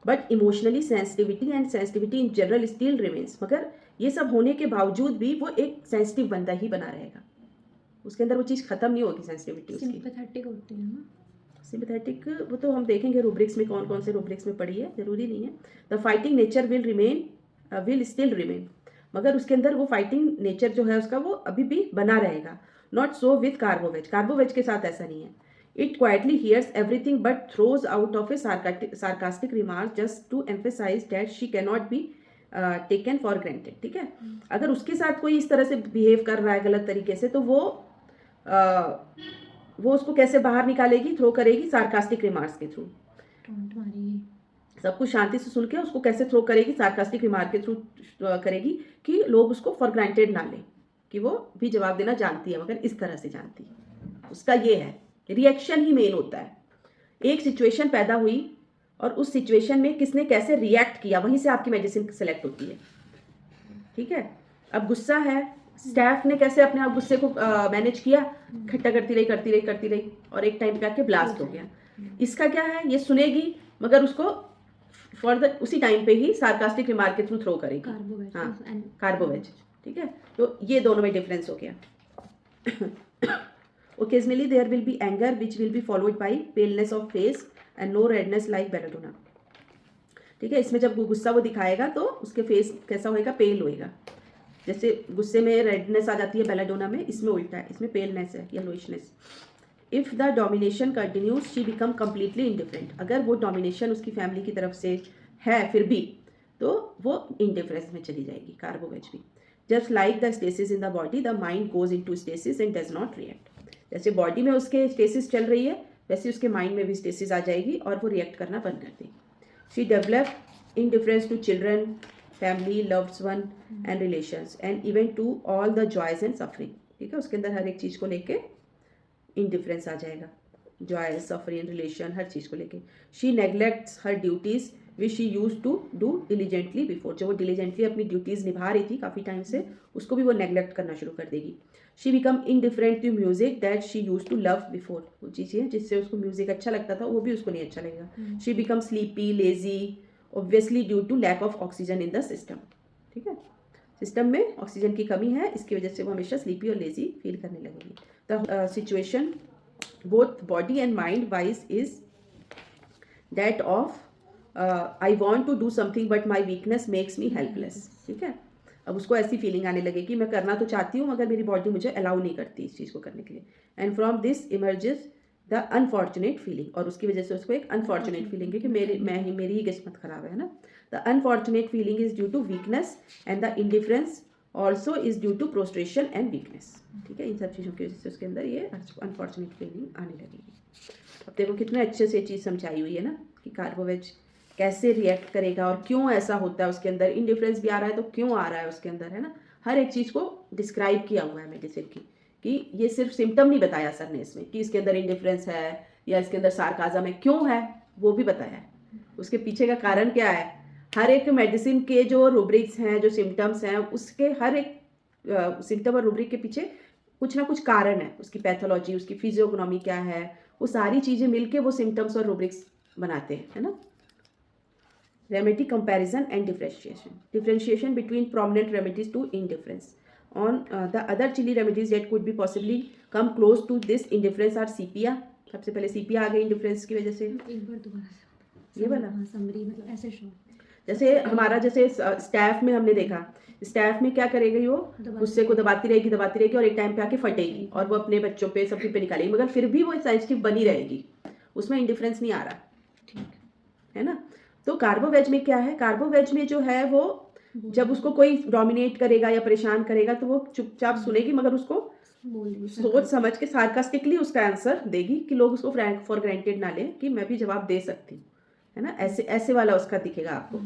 But emotionally sensitivity and sensitivity in general still remains, मगर ये सब होने के बावजूद भी वो एक सेंसिटिव बंदा ही बना रहेगा, उसके अंदर वो चीज़ खत्म नहीं होगी सेंसिटिविटी उसकी। सिंपैथेटिक होते हैं ना, सिंपैथेटिक वो तो हम देखेंगे रूब्रिक्स में कौन कौन से रूब्रिक्स में पड़ी है, जरूरी नहीं है। The fighting nature will still remain, मगर उसके अंदर वो फाइटिंग नेचर जो है उसका वो अभी भी बना रहेगा। Not so with carbo veg, carbo veg के साथ ऐसा नहीं है। It quietly hears everything but throws out of a sarcastic remark just to emphasise that she can not be taken for granted. ठीक है, अगर उसके साथ कोई इस तरह से बिहेव कर रहा है गलत तरीके से, तो वो उसको कैसे बाहर निकालेगी, थ्रो करेगी सार्कास्टिक रिमार्क्स के थ्रू, टॉन्ट मारेगी, सब कुछ शांति से सुन के उसको कैसे थ्रो करेगी, सार्कास्टिक रिमार्क के थ्रू करेगी कि लोग उसको फॉर ग्रांटेड ना लें, कि वो भी जवाब देना जानती है मगर इस तरह से जानती है। उसका ये है, रिएक्शन ही मेन होता है। एक सिचुएशन पैदा हुई और उस सिचुएशन में किसने कैसे रिएक्ट किया, वहीं से आपकी मेडिसिन सेलेक्ट होती है। ठीक है, अब गुस्सा है, स्टाफ ने कैसे अपने आप गुस्से को मैनेज किया, खट्टा करती रही और एक टाइम पे आके ब्लास्ट हो गया। इसका क्या है, ये सुनेगी मगर उसको फर्दर उसी टाइम पे ही सार्कास्टिक रिमार्क के थ्रू थ्रो करेगी, कार्बोवेज, हाँ, कार्बोवेज। ठीक है, तो ये दोनों में डिफरेंस हो गया। Occasionally there will be anger which will be followed by paleness of face and no redness like belladonna. ठीक है, इसमें जब गुस्सा वो दिखाएगा तो उसके फेस कैसा होएगा, पेल होएगा, जैसे गुस्से में रेडनेस आ जाती है बेलाडोना में, इसमें उल्टा है, इसमें पेलनेस है, yellowishness. If the domination continues she become completely indifferent, अगर वो डोमिनेशन उसकी फैमिली की तरफ से है फिर भी, तो वो इंडिफरेंस में चली जाएगी, कार्बोवेज भी। Just like the stasis in the body the mind goes into stasis and does not react, जैसे बॉडी में उसके स्टेसिस चल रही है वैसे उसके माइंड में भी स्टेसिस आ जाएगी और वो रिएक्ट करना बंद कर देगी। She develop indifference to children, family, loved one and relations and even to all the joys and suffering. ठीक है, उसके अंदर हर एक चीज़ को लेके इंडिफरेंस आ जाएगा, जॉय सफरिंग रिलेशन हर चीज़ को लेके। She neglects her duties which she use to do diligently before, जो वो डिलीजेंटली अपनी ड्यूटीज़ निभा रही थी काफ़ी टाइम से, उसको भी वो नेग्लेक्ट करना शुरू कर देगी। She become indifferent to music that she use to love before, वो चीज़ें जिससे उसको म्यूजिक अच्छा लगता था वो भी उसको नहीं अच्छा लगेगा। She become sleepy lazy obviously due to lack of oxygen in the system, ठीक है, सिस्टम में ऑक्सीजन की कमी है, इसकी वजह से वो हमेशा स्लीपी और लेजी फील करने लगेगी। The situation both body and mind wise is that of I want to do something but my weakness makes me helpless, ठीक है। अब उसको ऐसी फीलिंग आने लगे कि मैं करना तो चाहती हूँ मगर मेरी बॉडी मुझे अलाउ नहीं करती इस चीज़ को करने के लिए। And from this emerges the unfortunate feeling, और उसकी वजह से उसको एक अनफॉर्चुनेट फीलिंग है कि मेरी ही किस्मत खराब है ना। The unfortunate feeling is due to weakness and the indifference also is due to prostration and weakness, ठीक है। इन सब चीज़ों की वजह से उसके अंदर ये अनफॉर्चुनेट फीलिंग आने लगेगी। अब देखो कितने अच्छे से चीज़ समझाई हुई है ना कि कार्बोवेज कैसे रिएक्ट करेगा और क्यों ऐसा होता है उसके अंदर, इंडिफरेंस भी आ रहा है तो क्यों आ रहा है उसके अंदर, है ना। हर एक चीज़ को डिस्क्राइब किया हुआ है मेडिसिन की, कि ये सिर्फ सिम्टम नहीं बताया सर ने इसमें कि इसके अंदर इंडिफरेंस है या इसके अंदर सार्काज़म है, क्यों है वो भी बताया है, उसके पीछे का कारण क्या है। हर एक मेडिसिन के जो रूब्रिक्स हैं, जो सिम्टम्स हैं, उसके हर एक सिम्टम और रूब्रिक के पीछे कुछ ना कुछ कारण है, उसकी पैथोलॉजी, उसकी फिजियोग्नोमी क्या है, वो सारी चीज़ें मिलके वो सिम्टम्स और रूब्रिक्स बनाते हैं, है ना। Remedy comparison and differentiation. Differentiation between prominent remedies to indifference. On the other chili remedies that could be possibly come close to this indifference are CPA. सबसे पहले CPA आ गई इंडिफरेंस की वजह से। एक बार दोबारा ये वाला समरी मतलब ऐसे शॉर्ट, जैसे हमारा जैसे स्टैफ में हमने देखा, स्टैफ में क्या करेगी वो, गुस्से को दबाती रहेगी और एक टाइम पे आके फटेगी और वो अपने बच्चों पे सभी पे निकालेगी, मगर फिर भी वो सेंसिटिव बनी रहेगी, उसमें इंडिफरेंस नहीं आ रहा, ठीक है ना। तो कार्बोवेज में क्या है, कार्बोवेज में जो है वो जब उसको कोई डोमिनेट करेगा या परेशान करेगा तो वो चुपचाप सुनेगी, मगर उसको सोच समझ के सार्कास्टिकली उसका आंसर देगी कि लोग उसको फॉर ग्रांटेड ना लें कि मैं भी जवाब दे सकती हूँ, है ना। ऐसे ऐसे वाला उसका दिखेगा आपको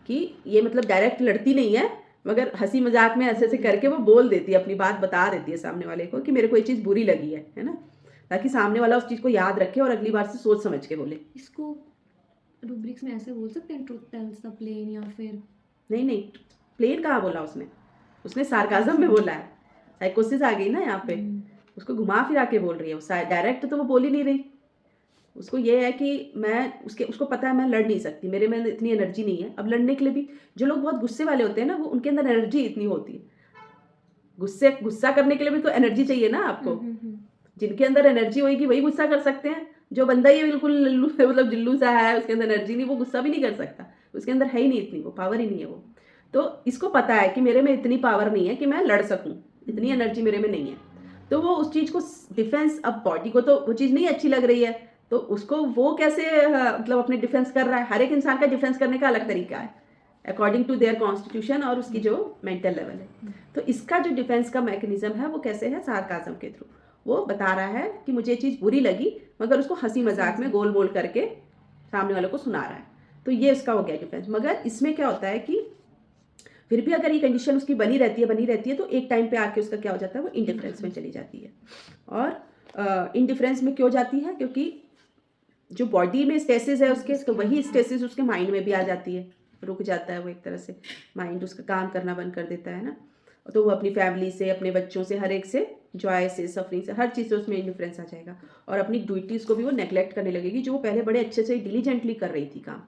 कि ये मतलब डायरेक्ट लड़ती नहीं है मगर हंसी मजाक में ऐसे ऐसे करके वो बोल देती है, अपनी बात बता देती है सामने वाले को कि मेरे को ये चीज़ बुरी लगी है ना, ताकि सामने वाला उस चीज़ को याद रखे और अगली बार से सोच समझ के बोले। इसको रूब्रिक्स में ऐसे बोल सकते हैं, ट्रुथ टेल्स द प्लेन, या फिर नहीं प्लेन कहाँ बोला उसने सार्काज़म में बोला है, साइकोसिस आ गई ना यहाँ पे, उसको घुमा फिरा के बोल रही है, डायरेक्ट तो वो बोल ही नहीं रही। उसको ये है कि मैं उसको पता है मैं लड़ नहीं सकती, मेरे में इतनी एनर्जी नहीं है। अब लड़ने के लिए भी जो लोग बहुत गुस्से वाले होते हैं ना, वो उनके अंदर एनर्जी इतनी होती है, गुस्सा करने के लिए भी तो एनर्जी चाहिए ना आपको। जिनके अंदर एनर्जी होगी वही गुस्सा कर सकते हैं, जो बंदा ये बिल्कुल लल्लू मतलब जिल्लू सा है, उसके अंदर एनर्जी नहीं, वो गुस्सा भी नहीं कर सकता, उसके अंदर है ही नहीं इतनी, वो पावर ही नहीं है वो। तो इसको पता है कि मेरे में इतनी पावर नहीं है कि मैं लड़ सकूं, इतनी एनर्जी मेरे में नहीं है, तो वो उस चीज़ को डिफेंस, अब बॉडी को तो वो चीज़ नहीं अच्छी लग रही है तो उसको वो कैसे मतलब अपने डिफेंस कर रहा है। हर एक इंसान का डिफेंस करने का अलग तरीका है अकॉर्डिंग टू देयर कॉन्स्टिट्यूशन और उसकी जो मेंटल लेवल है। तो इसका जो डिफेंस का मैकेनिज्म है वो कैसे है, सार्काज़म के थ्रू वो बता रहा है कि मुझे ये चीज़ बुरी लगी, मगर उसको हंसी मजाक में गोल मोल करके सामने वाले को सुना रहा है, तो ये उसका हो गया डिफेंस। मगर इसमें क्या होता है कि फिर भी अगर ये कंडीशन उसकी बनी रहती है तो एक टाइम पे आके उसका क्या हो जाता है, वो इंडिफरेंस में चली जाती है। और इंडिफरेंस में क्यों जाती है, क्योंकि जो बॉडी में स्टेसिस है उसके, तो वही स्टेसिस उसके माइंड में भी आ जाती है, रुक जाता है वो एक तरह से, माइंड उसका काम करना बंद कर देता है ना। तो वो अपनी फैमिली से, अपने बच्चों से, हर एक से, जॉय से, सफरिंग से, हर चीज़ से उसमें इंडिफरेंस आ जाएगा और अपनी ड्यूटीज़ को भी वो नेग्लेक्ट करने लगेगी। जो वो पहले बड़े अच्छे से डिलीजेंटली कर रही थी काम,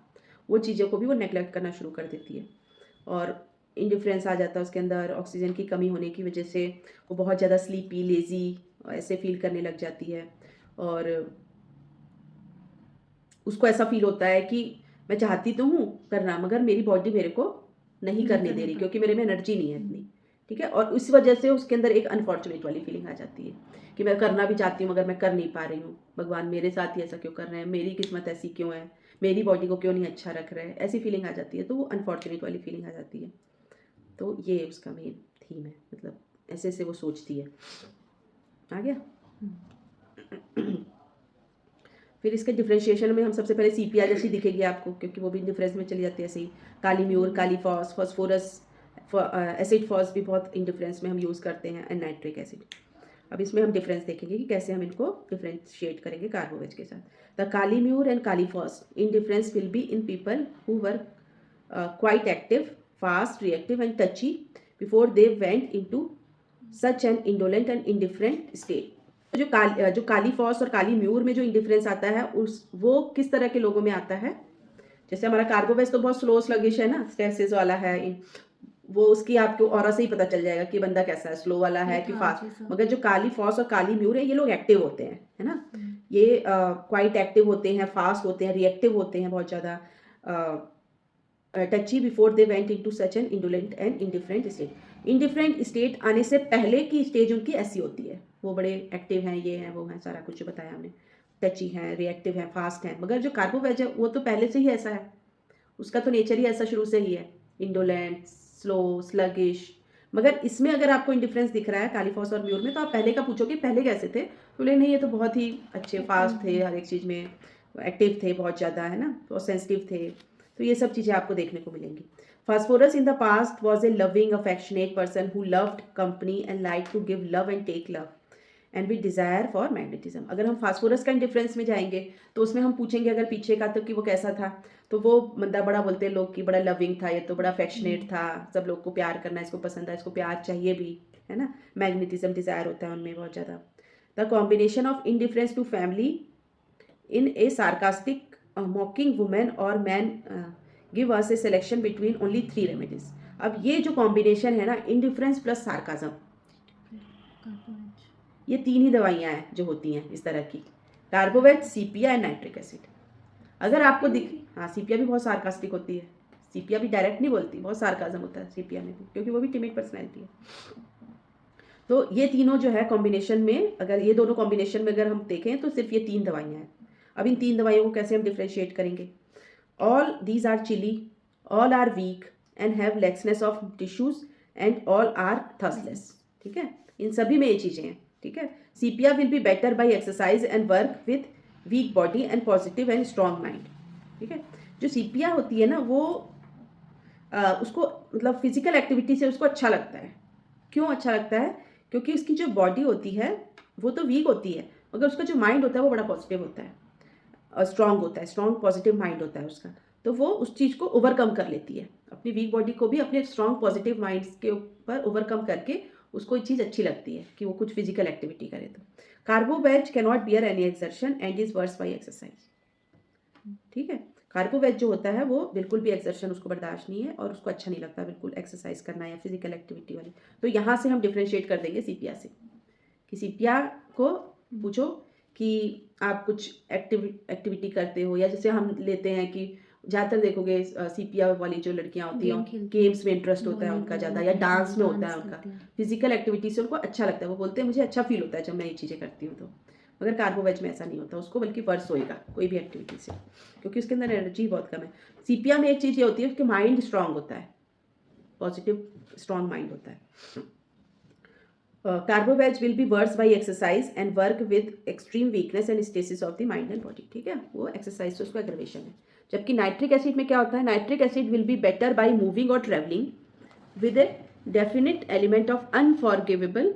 वो चीज़ों को भी वो नेग्लेक्ट करना शुरू कर देती है और इंडिफरेंस आ जाता है उसके अंदर। ऑक्सीजन की कमी होने की वजह से वो बहुत ज़्यादा स्लीपी, लेज़ी ऐसे फील करने लग जाती है और उसको ऐसा फील होता है कि मैं चाहती तो हूँ करना, मगर मेरी बॉडी मेरे को नहीं करने दे रही क्योंकि मेरे में एनर्जी नहीं है इतनी, ठीक है। और इस वजह से उसके अंदर एक अनफॉर्चुनेट वाली फीलिंग आ जाती है कि मैं करना भी चाहती हूँ मगर मैं कर नहीं पा रही हूँ, भगवान मेरे साथ ही ऐसा क्यों कर रहे हैं, मेरी किस्मत ऐसी क्यों है, मेरी बॉडी को क्यों नहीं अच्छा रख रहे हैं, ऐसी फीलिंग आ जाती है। तो वो अनफॉर्चुनेट वाली फीलिंग आ जाती है। तो ये उसका मेन थीम है, मतलब ऐसे ऐसे वो सोचती है। आ गया। फिर इसके डिफ्रेंशिएशन में हम सबसे पहले CPA जैसी दिखेगी आपको, क्योंकि वो भी डिफरेंस में चली जाती है ऐसे ही। काली म्यूर, काली फॉस्फोरस, एसिड फॉस भी बहुत इंडिफरेंस में हम यूज़ करते हैं, एंड नाइट्रिक एसिड। अब इसमें हम डिफरेंस देखेंगे कि कैसे हम इनको डिफ्रेंशिएट करेंगे कार्बोवेज के साथ। The Kali mur and Kali phos indifference will be in people who were quite active, fast, reactive and touchy before they went into such an indolent and indifferent state. जो Kali FOSS और काली mur में जो indifference आता है उस वो किस तरह के लोगों में आता है। जैसे हमारा कार्बोवेज तो बहुत स्लो स्लगिश है ना, स्टेसिस वाला है, वो उसकी आपको ऑरा से ही पता चल जाएगा कि बंदा कैसा है, स्लो वाला है कि फास्ट। मगर जो काली फॉस और काली म्यूर है ये लोग एक्टिव होते हैं, है ना, ये क्वाइट एक्टिव होते हैं, फास्ट होते हैं, रिएक्टिव होते हैं बहुत ज़्यादा, टची before they went into such an indolent and indifferent state. Indifferent state आने से पहले की स्टेज उनकी ऐसी होती है, वो बड़े एक्टिव हैं, ये हैं, वो हैं, सारा कुछ बताया हमने, टची हैं, रिएक्टिव हैं, फास्ट हैं। मगर जो कार्बोवेज है वो तो पहले से ही ऐसा है, उसका तो नेचर ही ऐसा शुरू से ही है, इंडोलेंट, स्लो, स्लगिश। मगर इसमें अगर आपको इंडिफरेंस दिख रहा है काली फॉस और म्यूर में, तो आप पहले का पूछोगे पहले कैसे थे, बोले नहीं ये तो बहुत ही अच्छे, फास्ट थे, हर एक चीज़ में एक्टिव थे बहुत ज़्यादा, है ना, बहुत सेंसिटिव थे। तो ये सब चीज़ें आपको देखने को मिलेंगी। Phosphorus in the past was a loving affectionate person who loved company and like to give love and take love and with desire for magnetism. अगर हम फास्फोरस का इंडिफरेंस में जाएंगे तो उसमें हम पूछेंगे अगर पीछे का तो कि वो कैसा था, तो वो बंदा बड़ा बोलते हैं लोग कि बड़ा लविंग था, ये तो बड़ा अफेक्शनेट था, सब लोग को प्यार करना, इसको पसंद है, इसको प्यार चाहिए भी, है ना, मैग्नेटिज्म, डिज़ायर होता है उनमें बहुत ज़्यादा। The combination of indifference to family in a sarcastic mocking women और man give us a selection between only 3 remedies. अब ये जो कॉम्बिनेशन है ना, इनडिफरेंस प्लस सार्काज्म, ये 3 ही दवाइयाँ हैं जो होती हैं इस तरह की, carbo veg, sepia and nitric acid. अगर आपको हाँ, सीपिया भी बहुत सार्कास्टिक होती है, सीपिया भी डायरेक्ट नहीं बोलती, बहुत सार्काज्म होता है सीपिया में भी, क्योंकि वो भी टिमिड पर्सनैलिटी है। तो ये तीनों जो है कॉम्बिनेशन में, अगर ये दोनों कॉम्बिनेशन में अगर हम देखें तो सिर्फ ये 3 दवाइयाँ हैं। अब इन 3 दवाइयों को कैसे हम डिफ्रेंशिएट करेंगे। All these are chilly, all are weak and have laxness of tissues and all are thirstless. ठीक है, इन सभी में ये चीज़ें हैं। ठीक है, sepia will be better by exercise and work with weak body and positive and strong mind. ठीक है, जो सीपिया होती है ना वो उसको मतलब फिजिकल एक्टिविटी से उसको अच्छा लगता है। क्यों अच्छा लगता है, क्योंकि उसकी जो बॉडी होती है वो तो वीक होती है, मगर उसका जो माइंड होता है वो बड़ा पॉजिटिव होता है और स्ट्रॉन्ग होता है, स्ट्रॉन्ग पॉजिटिव माइंड होता है उसका, तो वो उस चीज़ को ओवरकम कर लेती है, अपनी वीक बॉडी को भी अपने स्ट्रॉन्ग पॉजिटिव माइंड के ऊपर ओवरकम करके उसको ये चीज़ अच्छी लगती है कि वो कुछ फिजिकल एक्टिविटी करे। तो Carbo veg can not bear any exertion and is worse by exercise. ठीक है, कार्बोवेज जो होता है वो बिल्कुल भी एक्सर्शन उसको बर्दाश्त नहीं है और उसको अच्छा नहीं लगता बिल्कुल एक्सरसाइज करना या फिजिकल एक्टिविटी वाली। तो यहाँ से हम डिफ्रेंशिएट कर देंगे सीपिया से, कि सीपिया को पूछो कि आप कुछ एक्टिविटी करते हो, या जैसे हम लेते हैं कि ज़्यादातर देखोगे सीपिया वाली जो लड़कियां होती हैं गेम्स में इंटरेस्ट होता है उनका ज़्यादा, या डांस में होता है उनका, फिजिकल एक्टिविटी से उनको अच्छा लगता है, वो बोलते हैं मुझे अच्छा फील होता है जब मैं ये चीज़ें करती हूँ। तो मगर कार्बोवेज में ऐसा नहीं होता, उसको बल्कि वर्स होएगा कोई भी एक्टिविटी से, क्योंकि उसके अंदर एनर्जी बहुत कम है। सीपिया में एक चीज़ ये होती है कि माइंड स्ट्रांग होता है, पॉजिटिव स्ट्रांग माइंड होता है। Carbo veg will B verse by exercise and work with extreme weakness and stasis of the mind and body. ठीक है, वो एक्सरसाइज से उसको एग्रवेशन है। जबकि नाइट्रिक एसिड में क्या होता है, nitric acid will be better by moving और travelling with a definite element of unforgivable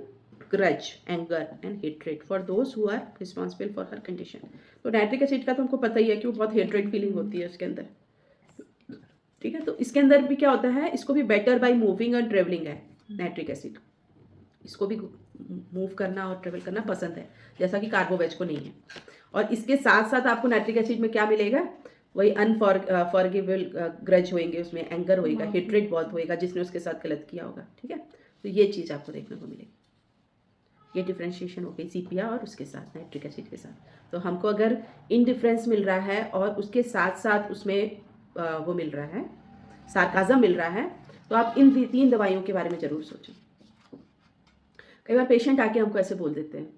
grudge, anger and hatred for those who are responsible for her condition। तो नाइट्रिक एसिड का तो हमको पता ही है कि वो बहुत हेट्रेड फीलिंग होती है उसके अंदर। ठीक है, तो इसके अंदर भी क्या होता है, इसको भी बेटर बाय मूविंग और ट्रेवलिंग है नाइट्रिक एसिड, इसको भी मूव करना और ट्रेवल करना पसंद है, जैसा कि कार्बोवेज को नहीं है। और इसके साथ साथ आपको नाइट्रिक एसिड में क्या मिलेगा, वही अनफॉरगिवेबल ग्रज होएंगे, उसमें एंगर होएगा, हेट्रेड बहुत होएगा जिसने उसके साथ गलत किया होगा। ठीक है, तो ये चीज़ आपको देखने को मिलेगी। ये डिफ्रेंशिएशन हो गई सीपिया और उसके साथ नाइट्रिक एसिड के साथ। तो हमको अगर इनडिफरेंस मिल रहा है और उसके साथ साथ उसमें वो मिल रहा है, सार्काज्म मिल रहा है, तो आप इन 3 दवाइयों के बारे में ज़रूर सोचें। कई बार पेशेंट आके हमको ऐसे बोल देते हैं,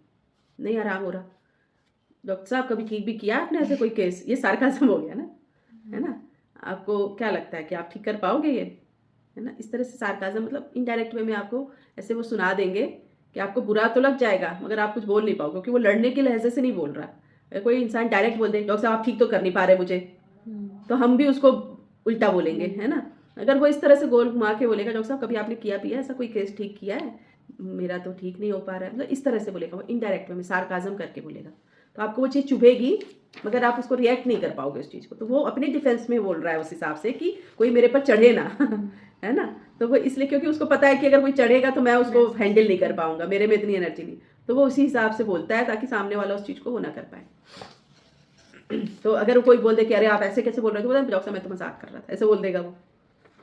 नहीं आराम हो रहा, डॉक्टर साहब कभी ठीक भी किया आपने ऐसे कोई केस, ये सार्काज्म हो गया ना, है ना, आपको क्या लगता है कि आप ठीक कर पाओगे ये, है ना। इस तरह से सार्काज्म मतलब इनडायरेक्ट वे में आपको ऐसे वो सुना देंगे कि आपको बुरा तो लग जाएगा मगर आप कुछ बोल नहीं पाओगे, क्योंकि वो लड़ने के लहजे से नहीं बोल रहा। कोई इंसान डायरेक्ट बोल दे डॉक्टर साहब आप ठीक तो कर नहीं पा रहे मुझे, तो हम भी उसको उल्टा बोलेंगे, है ना। अगर वो इस तरह से गोल घुमा के बोलेगा डॉक्टर साहब कभी आपने किया पिया ऐसा कोई केस ठीक किया है, मेरा तो ठीक नहीं हो पा रहा है, मतलब इस तरह से बोलेगा वो, इनडायरेक्ट में सार्काज्म करके बोलेगा। तो आपको वो चीज़ चुभेगी मगर आप उसको रिएक्ट नहीं कर पाओगे उस चीज़ को, तो वो अपने डिफेंस में बोल रहा है उस हिसाब से कि कोई मेरे पर चढ़े ना है ना। तो वो इसलिए क्योंकि उसको पता है कि अगर कोई चढ़ेगा तो मैं उसको हैंडल नहीं कर पाऊंगा, मेरे में इतनी एनर्जी नहीं, तो वो उसी हिसाब से बोलता है ताकि सामने वाला उस चीज़ को वो ना कर पाए। तो अगर कोई बोल दे कि अरे आप ऐसे कैसे बोल रहे हो, तो बोला डॉक्टर मैं तो मजाक कर रहा था, ऐसे बोल देगा वो,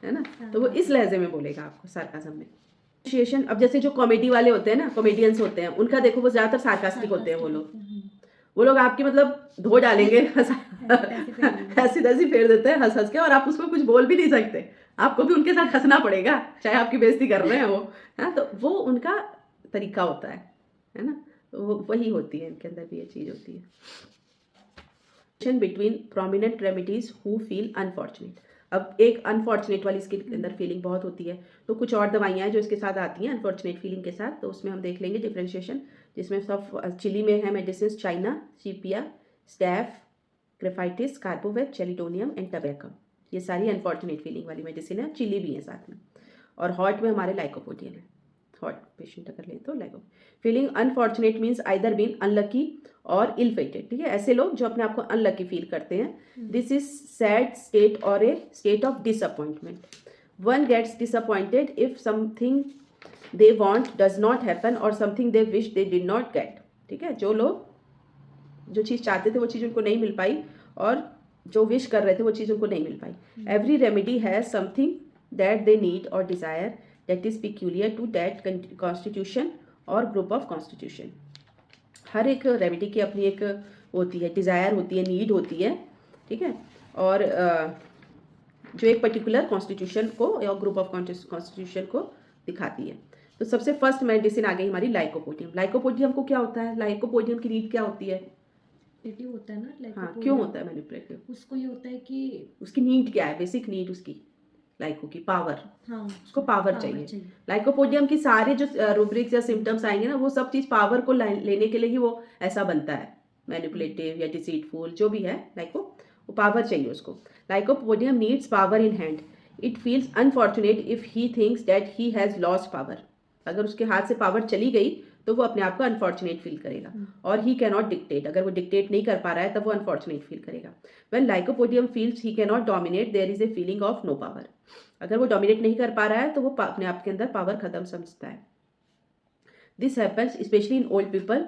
है ना। तो वो इस लहजे में बोलेगा आपको सार्काज्म में। सिचुएशन, अब जैसे जो कॉमेडी वाले होते हैं ना, कॉमेडियंस होते हैं, उनका देखो वो ज़्यादातर सार्कास्टिक होते हैं। वो लोग आपकी मतलब धो डालेंगे, ऐसी तैसी फेर देते हैं हंस हंस के, और आप उसको कुछ बोल भी नहीं सकते, आपको भी उनके साथ हंसना पड़ेगा चाहे आपकी बेइज्जती कर रहे हैं वो, है। तो वो उनका तरीका होता है ना। तो वो वही होती है, इनके अंदर भी ये चीज़ होती है। Between prominent remedies who feel unfortunate. अब एक अनफॉर्चुनेट वाली इसके अंदर फीलिंग बहुत होती है, तो कुछ और दवाइयाँ हैं जो इसके साथ आती हैं अनफॉर्चुनेट फीलिंग के साथ, तो उसमें हम देख लेंगे डिफ्रेंशिएशन, जिसमें सब चिली में है medicine china, sepia, staph, graphites, carbo veg, chelidonium and tabacum. ये सारी अनफॉर्चुनेट फीलिंग वाली मेडिसिन है, चिली भी है साथ में। और हॉट में हमारे लाइकोपोडियम है, हॉट पेशेंट अगर लें तो lyco. Feeling unfortunate means either been unlucky और इल फेटेड, ठीक है। ऐसे लोग जो अपने आप को अनलकी फील करते हैं, दिस इज सैड स्टेट और a state of disappointment. One gets disappointed if something they want does not happen और something they wish they did not get, ठीक है। जो लोग जो चीज़ चाहते थे वो चीज़ उनको नहीं मिल पाई, और जो विश कर रहे थे वो चीज़ उनको नहीं मिल पाई। Every remedy has something that they need और desire that is peculiar to that constitution और ग्रुप ऑफ कॉन्स्टिट्यूशन। हर एक रेमेडी की अपनी एक होती है, डिज़ायर होती है, नीड होती है, ठीक है। और जो एक पर्टिकुलर कॉन्स्टिट्यूशन को या ग्रुप ऑफ कॉन्स्टिट्यूशन को दिखाती है। तो सबसे फर्स्ट मेडिसिन आ गई हमारी लाइकोपोडियम। लाइकोपोडियम को क्या होता है, लाइकोपोडियम की नीड क्या होती है? मैनिपुलेटिव होता है ना, लाइक हाँ, क्यों होता है मैनिपुलेटिव? उसको ये होता है कि उसकी नीड क्या है, बेसिक नीड उसकी लाइको की पावर, हाँ उसको पावर चाहिए। लाइकोपोडियम की सारे जो रूब्रिक्स या सिम्टम्स आएंगे ना, वो सब चीज़ पावर को लेने के लिए ही वो ऐसा बनता है, मैनिपुलेटिव या डिसीटफुल जो भी है लाइको, वो पावर चाहिए उसको। Lycopodium needs power in hand, it feels unfortunate if he thinks that he has lost power. अगर उसके हाथ से पावर चली गई तो वो अपने आप को अनफॉर्चुनेट फील करेगा। और ही कैनॉट डिक्टेट, अगर वो डिक्टेट नहीं कर पा रहा है तब वो अनफॉर्चुनेट फील करेगा। When lycopodium feels he cannot dominate, there is a feeling of no power. अगर वो डोमिनेट नहीं कर पा रहा है तो वो अपने आप के अंदर पावर खत्म समझता है। This happens specially in old people,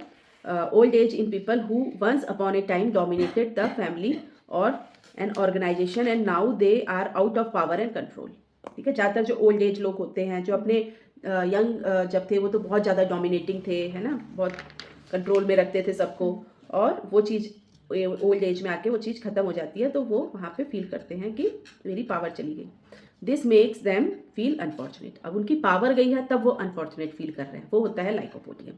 old age in people who once upon a time dominated the family और an organization and now they are out of power and control, ठीक है। ज़्यादातर जो ओल्ड एज लोग होते हैं, जो अपने यंग जब थे वो तो बहुत ज़्यादा डोमिनेटिंग थे, है ना, बहुत कंट्रोल में रखते थे सबको, और वो चीज़ ओल्ड एज में आके वो चीज़ ख़त्म हो जाती है, तो वो वहाँ पे फील करते हैं कि मेरी पावर चली गई। This makes them feel unfortunate. अब उनकी पावर गई है तब वो अनफॉर्चुनेट फील कर रहे हैं, वो होता है लाइकोपोडियम,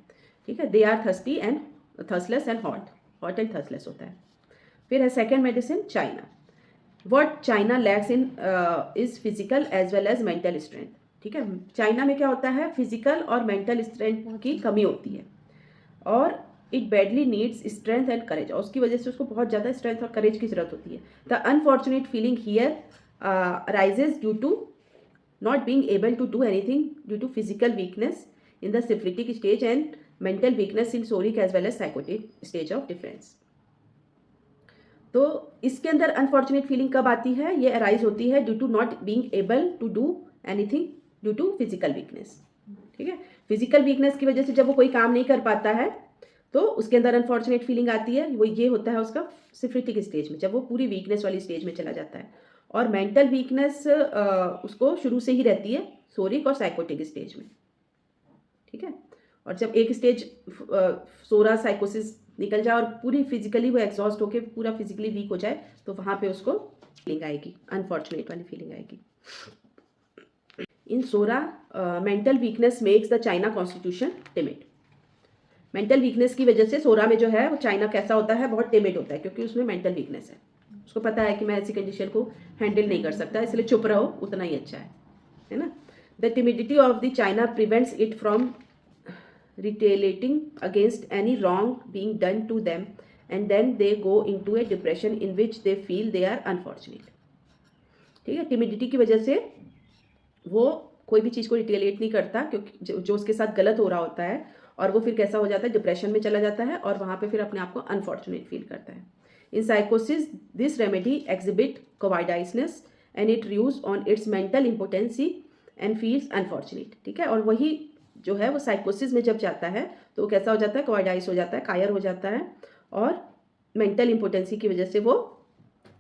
ठीक है। They are thirsty and thirstless and hot and thirstless होता है। फिर है second medicine china. What china lacks in is physical as well as mental strength, ठीक है। चाइना में क्या होता है, फिजिकल और मेंटल स्ट्रेंथ की कमी होती है, और it badly needs strength and courage, और उसकी वजह से उसको बहुत ज़्यादा स्ट्रेंथ और करेज की जरूरत होती है। The unfortunate feeling here arises due to not being able to do anything due to physical weakness in the syphilitic stage and mental weakness in psoric as well as sycotic stage of difference. तो इसके अंदर unfortunate feeling कब आती है, ये arise होती है due to not being able to do anything due to physical weakness, ठीक है। फिजिकल वीकनेस की वजह से जब वो कोई काम नहीं कर पाता है तो उसके अंदर अनफॉर्चुनेट फीलिंग आती है। वो ये होता है उसका सिफिलिटिक स्टेज में, जब वो पूरी वीकनेस वाली स्टेज में चला जाता है। और मेंटल वीकनेस उसको शुरू से ही रहती है सोरिक और साइकोटिक स्टेज में, ठीक है। और जब एक स्टेज सोरा साइकोसिस निकल जाए और पूरी फिजिकली वो एग्जॉस्ट होकर पूरा फिजिकली वीक हो जाए, तो वहाँ पे उसको फीलिंग आएगी, अनफॉर्चुनेट वाली फीलिंग आएगी। In psora mental weakness makes the china constitution timid. Mental weakness की वजह से सोरा में जो है वो चाइना कैसा होता है, बहुत टिमिड होता है, क्योंकि उसमें मेंटल वीकनेस है। उसको पता है कि मैं ऐसी कंडीशन को हैंडल नहीं कर सकता, इसलिए चुप रहो, उतना ही अच्छा है ना। The timidity of the China prevents it from retaliating against any wrong being done to them, and then they go into a depression in which they feel they are unfortunate, ठीक है। टिमिडिटी की वजह से वो कोई भी चीज़ को retaliate नहीं करता, क्योंकि जो उसके साथ गलत हो रहा होता है, और वो फिर कैसा हो जाता है, डिप्रेशन में चला जाता है और वहाँ पे फिर अपने आप को अनफॉर्चुनेट फील करता है। In sycosis this remedy exhibit cowardiceness and it use on its mental impotency and feels unfortunate. ठीक है, और वही जो है वो साइकोसिस में जब जाता है तो वो कैसा हो जाता है, कोवार्डाइस हो जाता है, कायर हो जाता है, और मेंटल इम्पोटेंसी की वजह से वो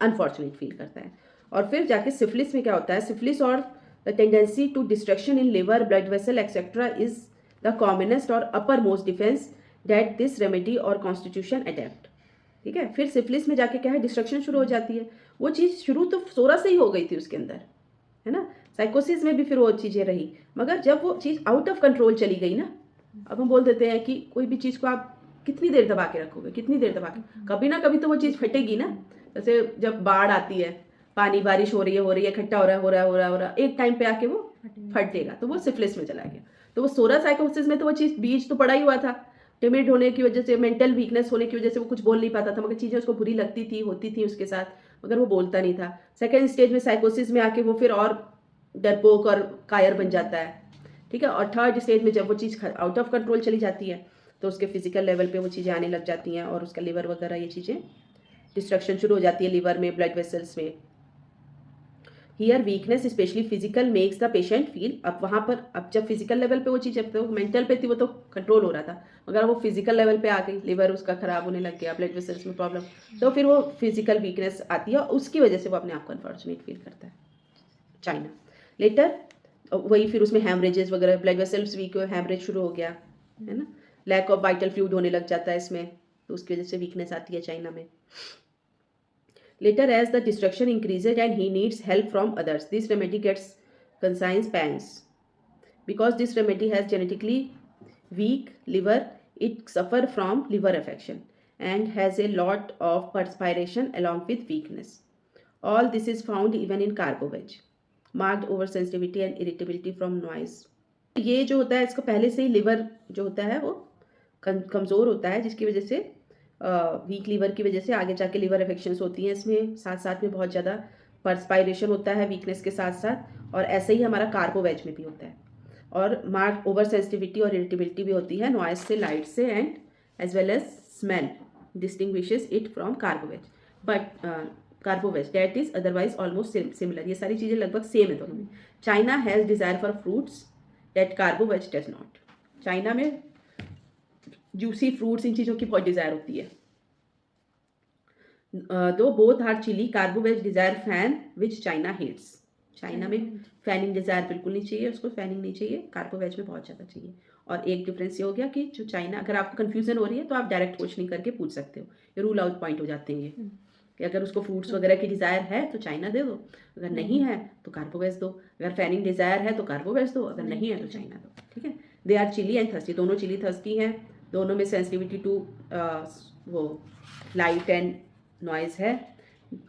अनफॉर्चुनेट फील करता है। और फिर जाके सिफिलिस में क्या होता है, सिफिलिस और the tendency to destruction in liver, blood vessel etcetera is the commonest और uppermost defence that this remedy और कॉन्स्टिट्यूशन अडेप्ट। ठीक है, फिर सिफिलिस में जाके क्या है, डिस्ट्रक्शन शुरू हो जाती है। वो चीज़ शुरू तो सोरा से ही हो गई थी उसके अंदर, है ना, साइकोसिस में भी फिर वो चीज़ें रही, मगर जब वो चीज़ आउट ऑफ कंट्रोल चली गई ना, अब हम बोल देते हैं कि कोई भी चीज़ को आप कितनी देर दबा के रखोगे, कितनी देर दबा के, कभी ना कभी तो वो चीज़ फटेगी ना। जैसे जब बाढ़ आती है, पानी, बारिश हो रही है, इकट्ठा हो रहा है, एक टाइम पे आके वो फटेगा, तो वो सिफिलिस में चला गया। तो वो सोरा साइकोसिस में तो वो चीज़ बीज तो पड़ा ही हुआ था, टिमिड होने की वजह से, मेंटल वीकनेस होने की वजह से वो कुछ बोल नहीं पाता था, मगर चीज़ें उसको बुरी लगती थी, होती थी उसके साथ, मगर वो बोलता नहीं था। सेकेंड स्टेज में साइकोसिस में आके वो फिर और डरपोक और कायर बन जाता है। ठीक है, और थर्ड स्टेज में जब वो चीज़ आउट ऑफ कंट्रोल चली जाती है तो उसके फिजिकल लेवल पे वो चीज़ें आने लग जाती हैं, और उसका लिवर वगैरह ये चीज़ें डिस्ट्रक्शन शुरू हो जाती है, लिवर में, ब्लड वेसल्स में। Here weakness specially physical makes the patient feel, अब वहाँ पर, अब जब फिजिकल लेवल पे वो चीज़, जब तो मेंटल पे थी वो तो कंट्रोल हो रहा था, मगर वो फिजिकल लेवल पे आ गई, लिवर उसका खराब होने लग गया, ब्लड वेसल्स में प्रॉब्लम, तो फिर वो फिजिकल वीकनेस आती है, और उसकी वजह से वो अपने आप को अनफॉर्चुनेट फील करता है। चाइना लेटर वही, फिर उसमें हैमरेजेस वगैरह, ब्लड वेसल्स वीक, हैमरेज शुरू हो गया, है ना, लैक ऑफ वाइटल फ्लूइड होने लग जाता है इसमें, तो उसकी वजह से वीकनेस आती है चाइना में। Later, as the destruction increases and he needs help from others, this remedy gets conscience pangs. Because this remedy has genetically weak liver, it suffers from liver affection and has a lot of perspiration along with weakness. All this is found even in carbo-veg. Marked oversensitivity and irritability from noise. ये जो होता है, इसको पहले से ही liver जो होता है वो कमज़ोर होता है, जिसकी वजह से वीक लीवर की वजह से आगे जाके लिवर इन्फेक्शंस होती हैं इसमें, साथ साथ में बहुत ज़्यादा परस्पायरेशन होता है वीकनेस के साथ साथ, और ऐसे ही हमारा कार्बोवेज में भी होता है, और मार्क ओवर सेंसिटिविटी और इरिटेबिलिटी भी होती है नॉइस से, लाइट से, and as well as smell distinguishes it from Carbo veg, but Carbo veg that is otherwise almost similar. ये सारी चीज़ें लगभग सेम है दोनों में। China has desire for fruits that Carbo veg does not. China में जूसी फ्रूट्स, इन चीज़ों की बहुत डिज़ायर होती है। दो both are chilly, Carbo veg desire fan which China hates. China में फैनिंग डिज़ायर बिल्कुल नहीं चाहिए, उसको फैनिंग नहीं चाहिए, कार्बोवेज में बहुत ज़्यादा चाहिए। और एक डिफरेंस ये हो गया कि जो चाइना, अगर आपको कन्फ्यूजन हो रही है तो आप डायरेक्ट क्वेश्चनिंग करके पूछ सकते हो, ये रूल आउट पॉइंट हो जाते हैं ये, कि अगर उसको फ्रूट्स वगैरह की डिज़ायर है तो चाइना दे दो, अगर नहीं है तो कार्बोवेज दो, अगर फैनिंग डिज़ायर है तो कार्बोवेज दो, अगर नहीं है तो चाइना दो। ठीक है, they are chilly and thirsty, दोनों चिली थर्स्टी हैं, दोनों में सेंसिटिविटी टू वो लाइट एंड नॉइज़ है,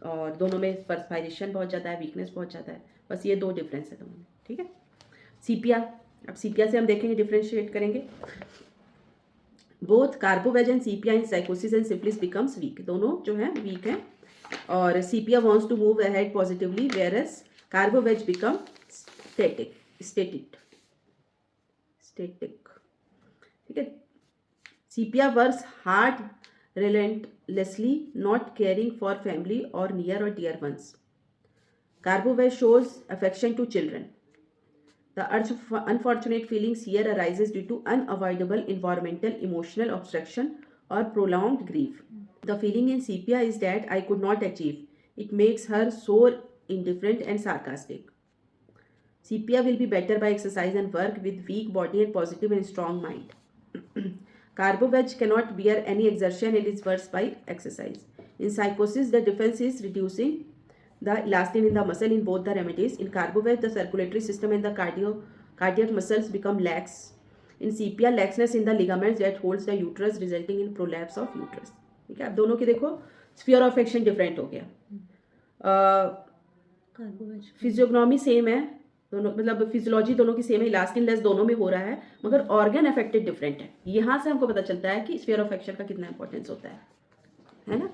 और दोनों में परस्पायरेशन बहुत ज़्यादा है, वीकनेस बहुत ज़्यादा है, बस ये दो डिफरेंस है दोनों में। ठीक है, सीपिया, अब सीपिया से हम देखेंगे, डिफ्रेंशिएट करेंगे। Both carbo veg and sepia in sycosis and syphilis becomes weak, दोनों जो है वीक हैं, और sepia wants to move ahead positively whereas carbo veg become static. ठीक है, sepia works hard relentlessly, not caring for family or near or dear ones. Carboveg shows affection to children. The unfortunate feelings here arises due to unavoidable environmental, emotional obstruction or prolonged grief. The feeling in sepia is that I could not achieve. It makes her so indifferent and sarcastic. Sepia will be better by exercise and work with weak body and positive and strong mind. Carboveg cannot bear any exertion and is worse by exercise. In psychosis, the defense is reducing the elastin in the muscle in both the remedies. In Carboveg, the circulatory system and the cardiac muscles become lax. In sepia, laxness in the ligaments that holds the uterus resulting in prolapse of uterus. ठीक है, अब दोनों की देखो sphere of action different हो गया, फिजियोग्नॉमी same है दोनों, मतलब फिजियोलॉजी दोनों की सेम है, इलास्टिन लेस दोनों में हो रहा है, मगर ऑर्गन अफेक्टेड डिफरेंट है। यहाँ से हमको पता चलता है कि स्फीयर ऑफ एक्शन का कितना इंपॉर्टेंस होता है ना।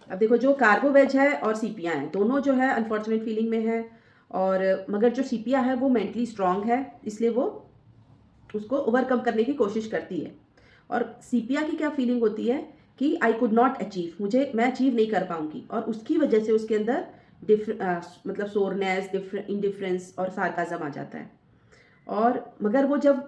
अब देखो, जो कार्बोवेज है और सीपिया है, दोनों जो है अनफॉर्चुनेट फीलिंग में है, और मगर जो सीपिया है वो मेंटली स्ट्रांग है, इसलिए वो उसको ओवरकम करने की कोशिश करती है। और सीपिया की क्या फीलिंग होती है कि आई कुड नॉट अचीव, मैं अचीव नहीं कर पाऊंगी, और उसकी वजह से उसके अंदर मतलब सोरनेस, इंडिफरेंस और सार्काज्म आ जाता है। और मगर वो जब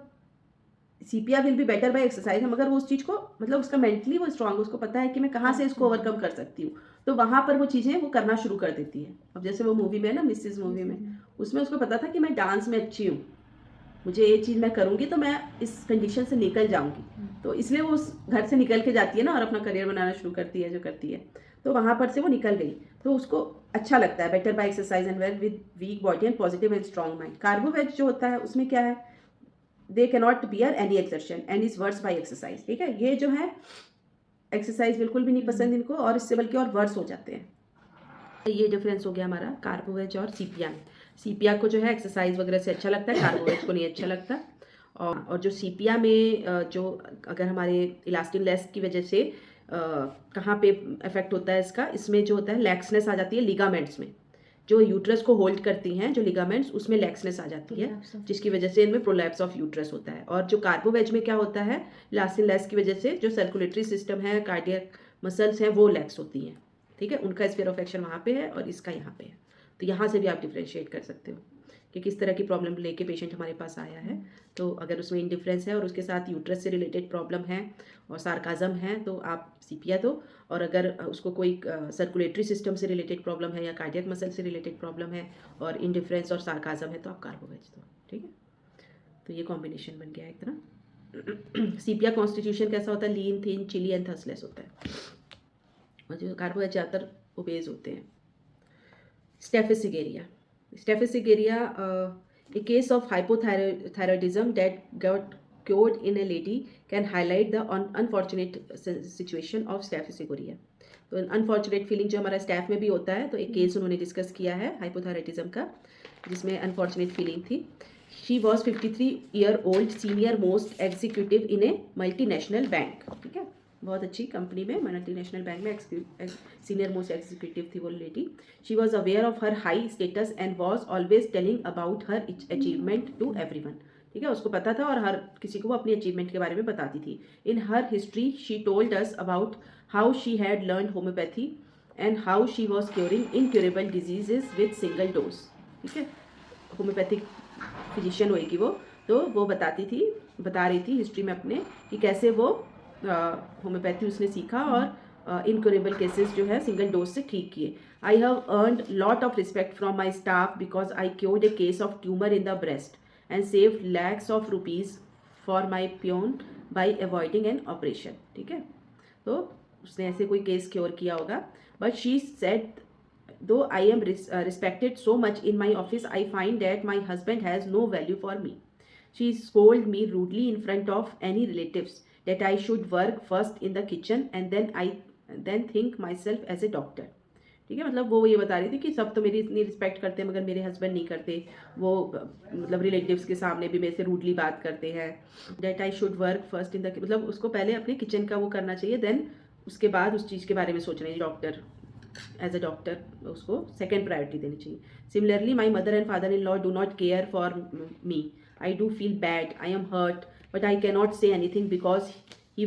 sepia will be better by exercise है, मगर वो उस चीज़ को मतलब उसका मेंटली वो स्ट्रांग, उसको पता है कि मैं कहाँ से इसको ओवरकम कर सकती हूँ, तो वहाँ पर वो चीज़ें वो करना शुरू कर देती है। अब जैसे वो मूवी में है ना, मिसेज मूवी में, उसमें उसको पता था कि मैं डांस में अच्छी हूँ, मुझे ये चीज़ मैं करूँगी तो मैं इस कंडीशन से निकल जाऊँगी, तो इसलिए वो उस घर से निकल के जाती है ना और अपना करियर बनाना शुरू करती है जो करती है। तो वहाँ पर से वो निकल गई, तो उसको अच्छा लगता है, better by exercise and well with weak body and positive and strong mind. Carbo veg जो होता है उसमें क्या है, they cannot bear any exertion and is worse by exercise. ठीक है, ये जो है एक्सरसाइज बिल्कुल भी नहीं पसंद इनको, और इससे बल्कि और वर्स हो जाते हैं। तो ये डिफरेंस हो गया हमारा कार्बोवेज और सीपिया में। सीपिया को जो है एक्सरसाइज वगैरह से अच्छा लगता है, कार्बोवेज को नहीं अच्छा लगता। और जो सीपिया में जो अगर हमारे इलास्टिन लेस की वजह से कहाँ पे इफेक्ट होता है इसका, इसमें जो होता है लैक्सनेस आ जाती है लिगामेंट्स में, जो यूट्रस को होल्ड करती हैं जो लिगामेंट्स, उसमें लैक्सनेस आ जाती है, जिसकी वजह से इनमें प्रोलैप्स ऑफ यूट्रस होता है। और जो कार्बोवेज में क्या होता है, इलास्टिन लेस की वजह से जो सर्कुलेटरी सिस्टम है, कार्डियक मसल्स हैं, वो लैक्स होती हैं। ठीक है, उनका स्फीयर ऑफ एक्शन वहाँ पे है और इसका यहाँ पे है। तो यहाँ से भी आप डिफ्रेंशिएट कर सकते हो कि किस तरह की प्रॉब्लम लेके पेशेंट हमारे पास आया है। तो अगर उसमें इंडिफरेंस है और उसके साथ यूट्रस से रिलेटेड प्रॉब्लम है और सार्काज्म है तो आप सीपिया दो, और अगर उसको कोई सर्कुलेटरी सिस्टम से रिलेटेड प्रॉब्लम है या कार्डियक मसल से रिलेटेड प्रॉब्लम है और इंडिफरेंस और सार्काज्म है तो आप कार्बोवेज दो। ठीक है, तो ये कॉम्बिनेशन बन गया एक तरह। सीपिया कॉन्स्टिट्यूशन कैसा होता है, लीन, थिन, चिली एंड थर्सलेस होता है, और जो कार्बोवेज ज़्यादातर ओबेज होते हैं। स्टेफिसिगेरिया, स्टेफिसिगेरिया a case of hypothyroidism that got cured in a lady can highlight the unfortunate situation of स्टेफिसिगेरिया। तो अनफॉर्चुनेट फीलिंग जो हमारा स्टैफ में भी होता है, तो एक केस उन्होंने डिस्कस किया है हाइपोथायराइडिज्म का, जिसमें अनफॉर्चुनेट फीलिंग थी। She was 53 year old, senior most executive in a multinational bank. ठीक है, बहुत अच्छी कंपनी में, मल्टीनेशनल बैंक में सीनियर मोस्ट एग्जीक्यूटिव थी वो lady. She was aware of her high status and was always telling about her achievement to everyone. ठीक है, उसको पता था और हर किसी को वो अपनी अचीवमेंट के बारे में बताती थी। In her history she told us about how she had learn homeopathy and how she was curing incurable diseases with single dose. ठीक है, होम्योपैथिक फिजिशियन होएगी वो, तो वो बता रही थी हिस्ट्री में अपने कि कैसे वो होम्योपैथी उसने सीखा और इनक्योरेबल केसेस जो है सिंगल डोज से ठीक किए। I have earned lot of respect from my staff because I cured A case of tumour in the breast and saved lakhs of rupees for my peon by avoiding an operation. ठीक है, तो उसने ऐसे कोई case cure किया होगा, but she said though I am respected so much in my office, I find that my husband has no value for me. She scolded me rudely in front of any relatives that I should work first in the kitchen and then think myself as a doctor. ठीक है, मतलब वो ये बता रही थी कि सब तो मेरी इतनी रिस्पेक्ट करते हैं मगर मेरे हस्बैंड नहीं करते, वो मतलब रिलेटिव्स के सामने भी मेरे से रूडली बात करते हैं। That I should work first in the, मतलब उसको पहले अपने किचन का वो करना चाहिए, देन उसके बाद उस चीज़ के बारे में सोचना चाहिए, डॉक्टर एज अ डॉक्टर उसको सेकेंड प्रायोरिटी देनी चाहिए। Similarly my mother and father in law do not care for me, I do feel bad, I am hurt, but I can not say anything because he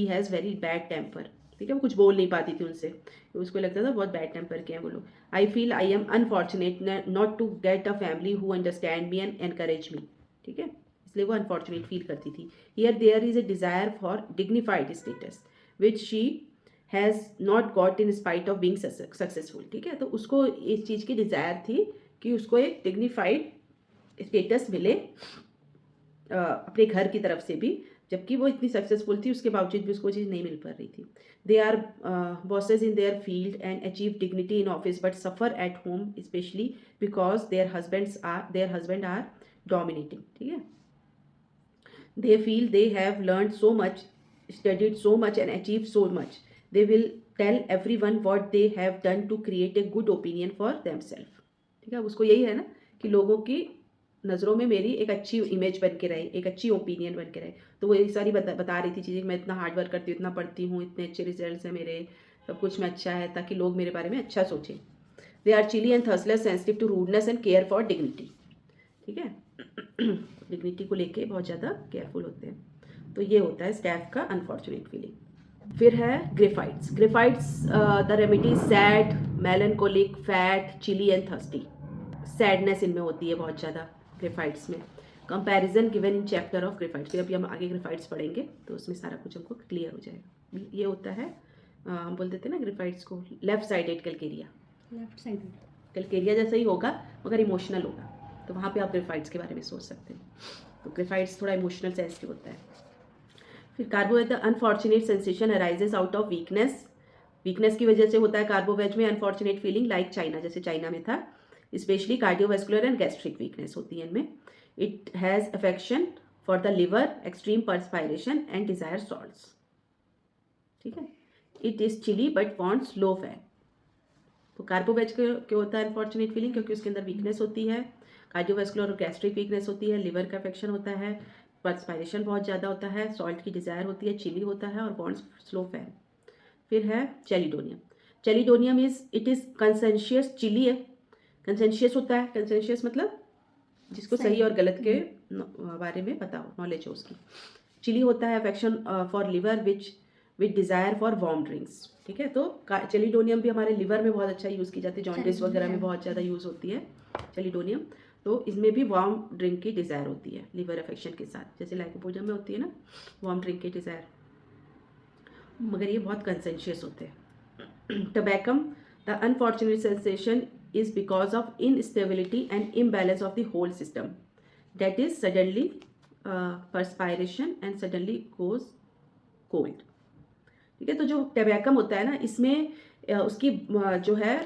has very bad temper. ठीक है, वो कुछ बोल नहीं पाती थी उनसे, उसको लगता था बहुत बैड टेम्पर के हैं वो लोग। I feel I am unfortunate not to get a family who understand me and encourage me. ठीक है, इसलिए वो अनफॉर्चुनेट फील करती थी। Here there is a desire for dignified status which she has not got in spite of being successful. ठीक है, तो उसको इस चीज़ की डिज़ायर थी कि उसको एक डिग्निफाइड स्टेटस मिले अपने घर की तरफ से भी, जबकि वो इतनी सक्सेसफुल थी उसके बावजूद भी उसको चीज़ नहीं मिल पा रही थी। They are bosses in their field and achieve dignity in office but suffer at home specially because their husband are dominating. ठीक है, they feel they have learned so much, studied so much and achieved so much. They will tell everyone what they have done to create a good opinion for themselves. ठीक है, उसको यही है ना कि लोगों की नज़रों में मेरी एक अच्छी इमेज बन के रहे, एक अच्छी ओपिनियन बन के रहे। तो वो ये सारी बता रही थी चीज़ें, मैं इतना हार्ड वर्क करती हूँ, इतना पढ़ती हूँ, इतने अच्छे रिजल्ट्स हैं मेरे, सब कुछ में अच्छा है, ताकि लोग मेरे बारे में अच्छा सोचें। They are chilly and thirstless, sensitive to rudeness and care for dignity. ठीक है, डिग्निटी को लेके बहुत ज़्यादा केयरफुल होते हैं। तो ये होता है स्टैफ का अनफॉर्चुनेट फीलिंग। फिर है graphites. Graphites the remedy sad, melancholic, fat, chilly and thirsty. Sadness इनमें होती है बहुत ज़्यादा ग्रेफाइट्स में। Comparison given in chapter of graphites. फिर अभी हम आगे ग्रेफाइट्स पढ़ेंगे तो उसमें सारा कुछ हमको क्लियर हो जाएगा। ये होता है हम बोल देते हैं ना ग्रेफाइट्स को left sided Calcarea. Left side में कैलकेरिया जैसा ही होगा मगर इमोशनल होगा, तो वहाँ पे आप ग्रेफाइट्स के बारे में सोच सकते हैं। तो ग्रेफाइट्स थोड़ा इमोशनल सेंसिटिव होता है। फिर carbo veg, the unfortunate sensation arises out of weakness. Weakness की वजह से होता है कार्बोवेज में अनफॉर्चुनेट फीलिंग, लाइक चाइना, जैसे चाइना में था। Specially cardiovascular and gastric weakness होती है इनमें। It has affection for the liver, extreme perspiration and desire salts. ठीक है, it is chilly but wants low fat. तो कार्बोवेज क्यों होता है अनफॉर्चुनेट फीलिंग? क्योंकि उसके अंदर वीकनेस होती है, कार्डियोवेस्कुलर और गैस्ट्रिक वीकनेस होती है, लिवर का अफेक्शन होता है, पर्सपायरेशन बहुत ज़्यादा होता है, सॉल्ट की डिज़ायर होती है, चिली होता है और वांट्स स्लो फैट। फिर है chelidonium. Chelidonium it is conscientious. Chilly है, कंसेंशियस होता है। कंसेंशियस मतलब जिसको सही और गलत के बारे में पता हो, नॉलेज हो उसकी। चिली होता है affection for liver which desire for warm drinks. ठीक है, तो चेलिडोनियम भी हमारे लिवर में बहुत अच्छा यूज़ की जाती है, जॉन्डिस वगैरह में बहुत ज़्यादा यूज़ होती है चेलिडोनियम। तो इसमें भी वार्म ड्रिंक की डिज़ायर होती है लिवर अफेक्शन के साथ, जैसे लाइकोपोडियम में होती है ना वार्म ड्रिंक की डिज़ायर, मगर ये बहुत कंसेंशियस होते हैं। Tabacum, the unfortunate sensation is because of instability and imbalance of the whole system, that is suddenly perspiration and suddenly goes cold। ठीक है, तो जो टबैकम होता है ना इसमें उसकी जो है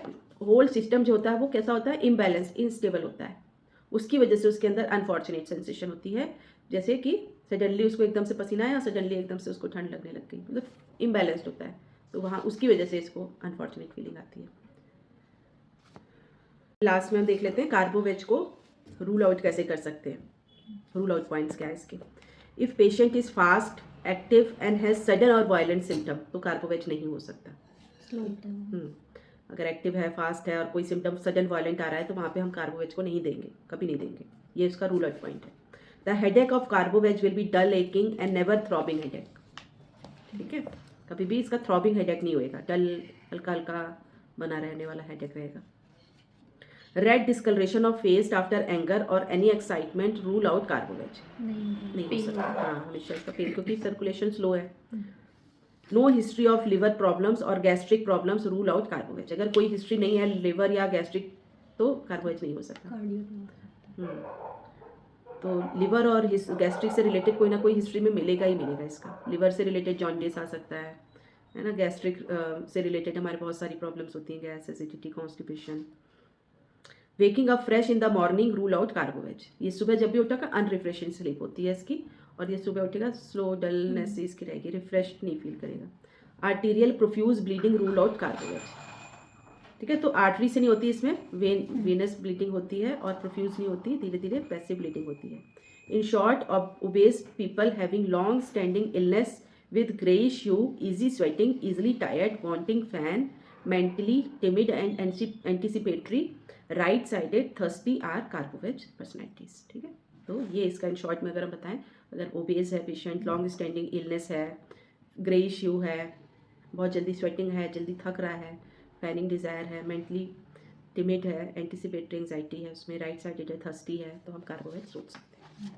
होल सिस्टम जो होता है वो कैसा होता है, इम्बैलेंस, इनस्टेबल होता है। उसकी वजह से उसके अंदर अनफॉर्चुनेट सेंसेशन होती है, जैसे कि सडनली उसको एकदम से पसीना आया, सडनली एकदम से उसको ठंड लगने लग गई, मतलब इम्बैलेंस्ड होता है। तो वहाँ उसकी वजह से इसको अनफॉर्चुनेट फीलिंग आती है। लास्ट में हम देख लेते हैं कार्बोवेज को रूल आउट कैसे कर सकते हैं। रूल आउट पॉइंट्स क्या है इसके। If patient is fast, active and has sudden और वायलेंट सिम्टम, तो कार्बोवेज नहीं हो सकता। स्लो होता है। अगर एक्टिव है, फास्ट है और कोई सिम्टम सडन वायलेंट आ रहा है तो वहाँ पे हम कार्बोवेज को नहीं देंगे, कभी नहीं देंगे। ये इसका रूल आउट पॉइंट है। The headache of Carbo veg will be dull, aching and never throbbing headache. ठीक है, कभी भी इसका थ्रॉबिंग हेडेक नहीं होएगा, डल हल्का हल्का बना रहने वाला हेडेक रहेगा। Red discolouration of face after anger और any excitement, rule out carbo veg. नहीं हो सकता। हाँ, हमेशा इसका पेन, क्योंकि सर्कुलेशन स्लो है। No history of liver problems और gastric problems, rule out carbo veg. अगर कोई हिस्ट्री नहीं है लिवर या गैस्ट्रिक तो कार्बोवेज नहीं हो सकता। तो लिवर और गैस्ट्रिक से रिलेटेड कोई ना कोई हिस्ट्री में मिलेगा ही मिलेगा इसका। लिवर से रिलेटेड जॉन्डिस आ सकता है ना। गैस्ट्रिक से रिलेटेड हमारे बहुत सारी प्रॉब्लम्स होती हैं, gas, acidity, constipation. Waking up fresh in the morning, rule out carbo veg. ये सुबह जब भी उठेगा अनरिफ्रेशिंग स्लीप होती है इसकी, और ये सुबह उठेगा स्लो डलनेस इसकी रहेगी, रिफ्रेश नहीं फील करेगा। Arterial profuse bleeding, rule out carbo veg. ठीक है, तो आर्टरी से नहीं होती इसमें, वेनस ब्लीडिंग होती है और प्रोफ्यूज नहीं होती, धीरे धीरे पैसिव ब्लीडिंग होती है। In short, obese people having long standing illness with grayish hue, easy sweating, easily tired, wanting fan, mentally timid and anticipatory, right-sided, thirsty are carbo veg personalities. ठीक है, तो ये इसका इन शॉर्ट में अगर हम बताएं, अगर ओबेस है पेशेंट, लॉन्ग स्टैंडिंग इलनेस है, ग्रेइश ह्यू है, बहुत जल्दी स्वेटिंग है, जल्दी थक रहा है, फैनिंग डिज़ायर है, मेंटली टिमिड है, एंटिसिपेटरी एंजाइटी है उसमें, राइट साइडेड है, थर्स्टी है, तो हम कार्बोवेज सोच सकते हैं।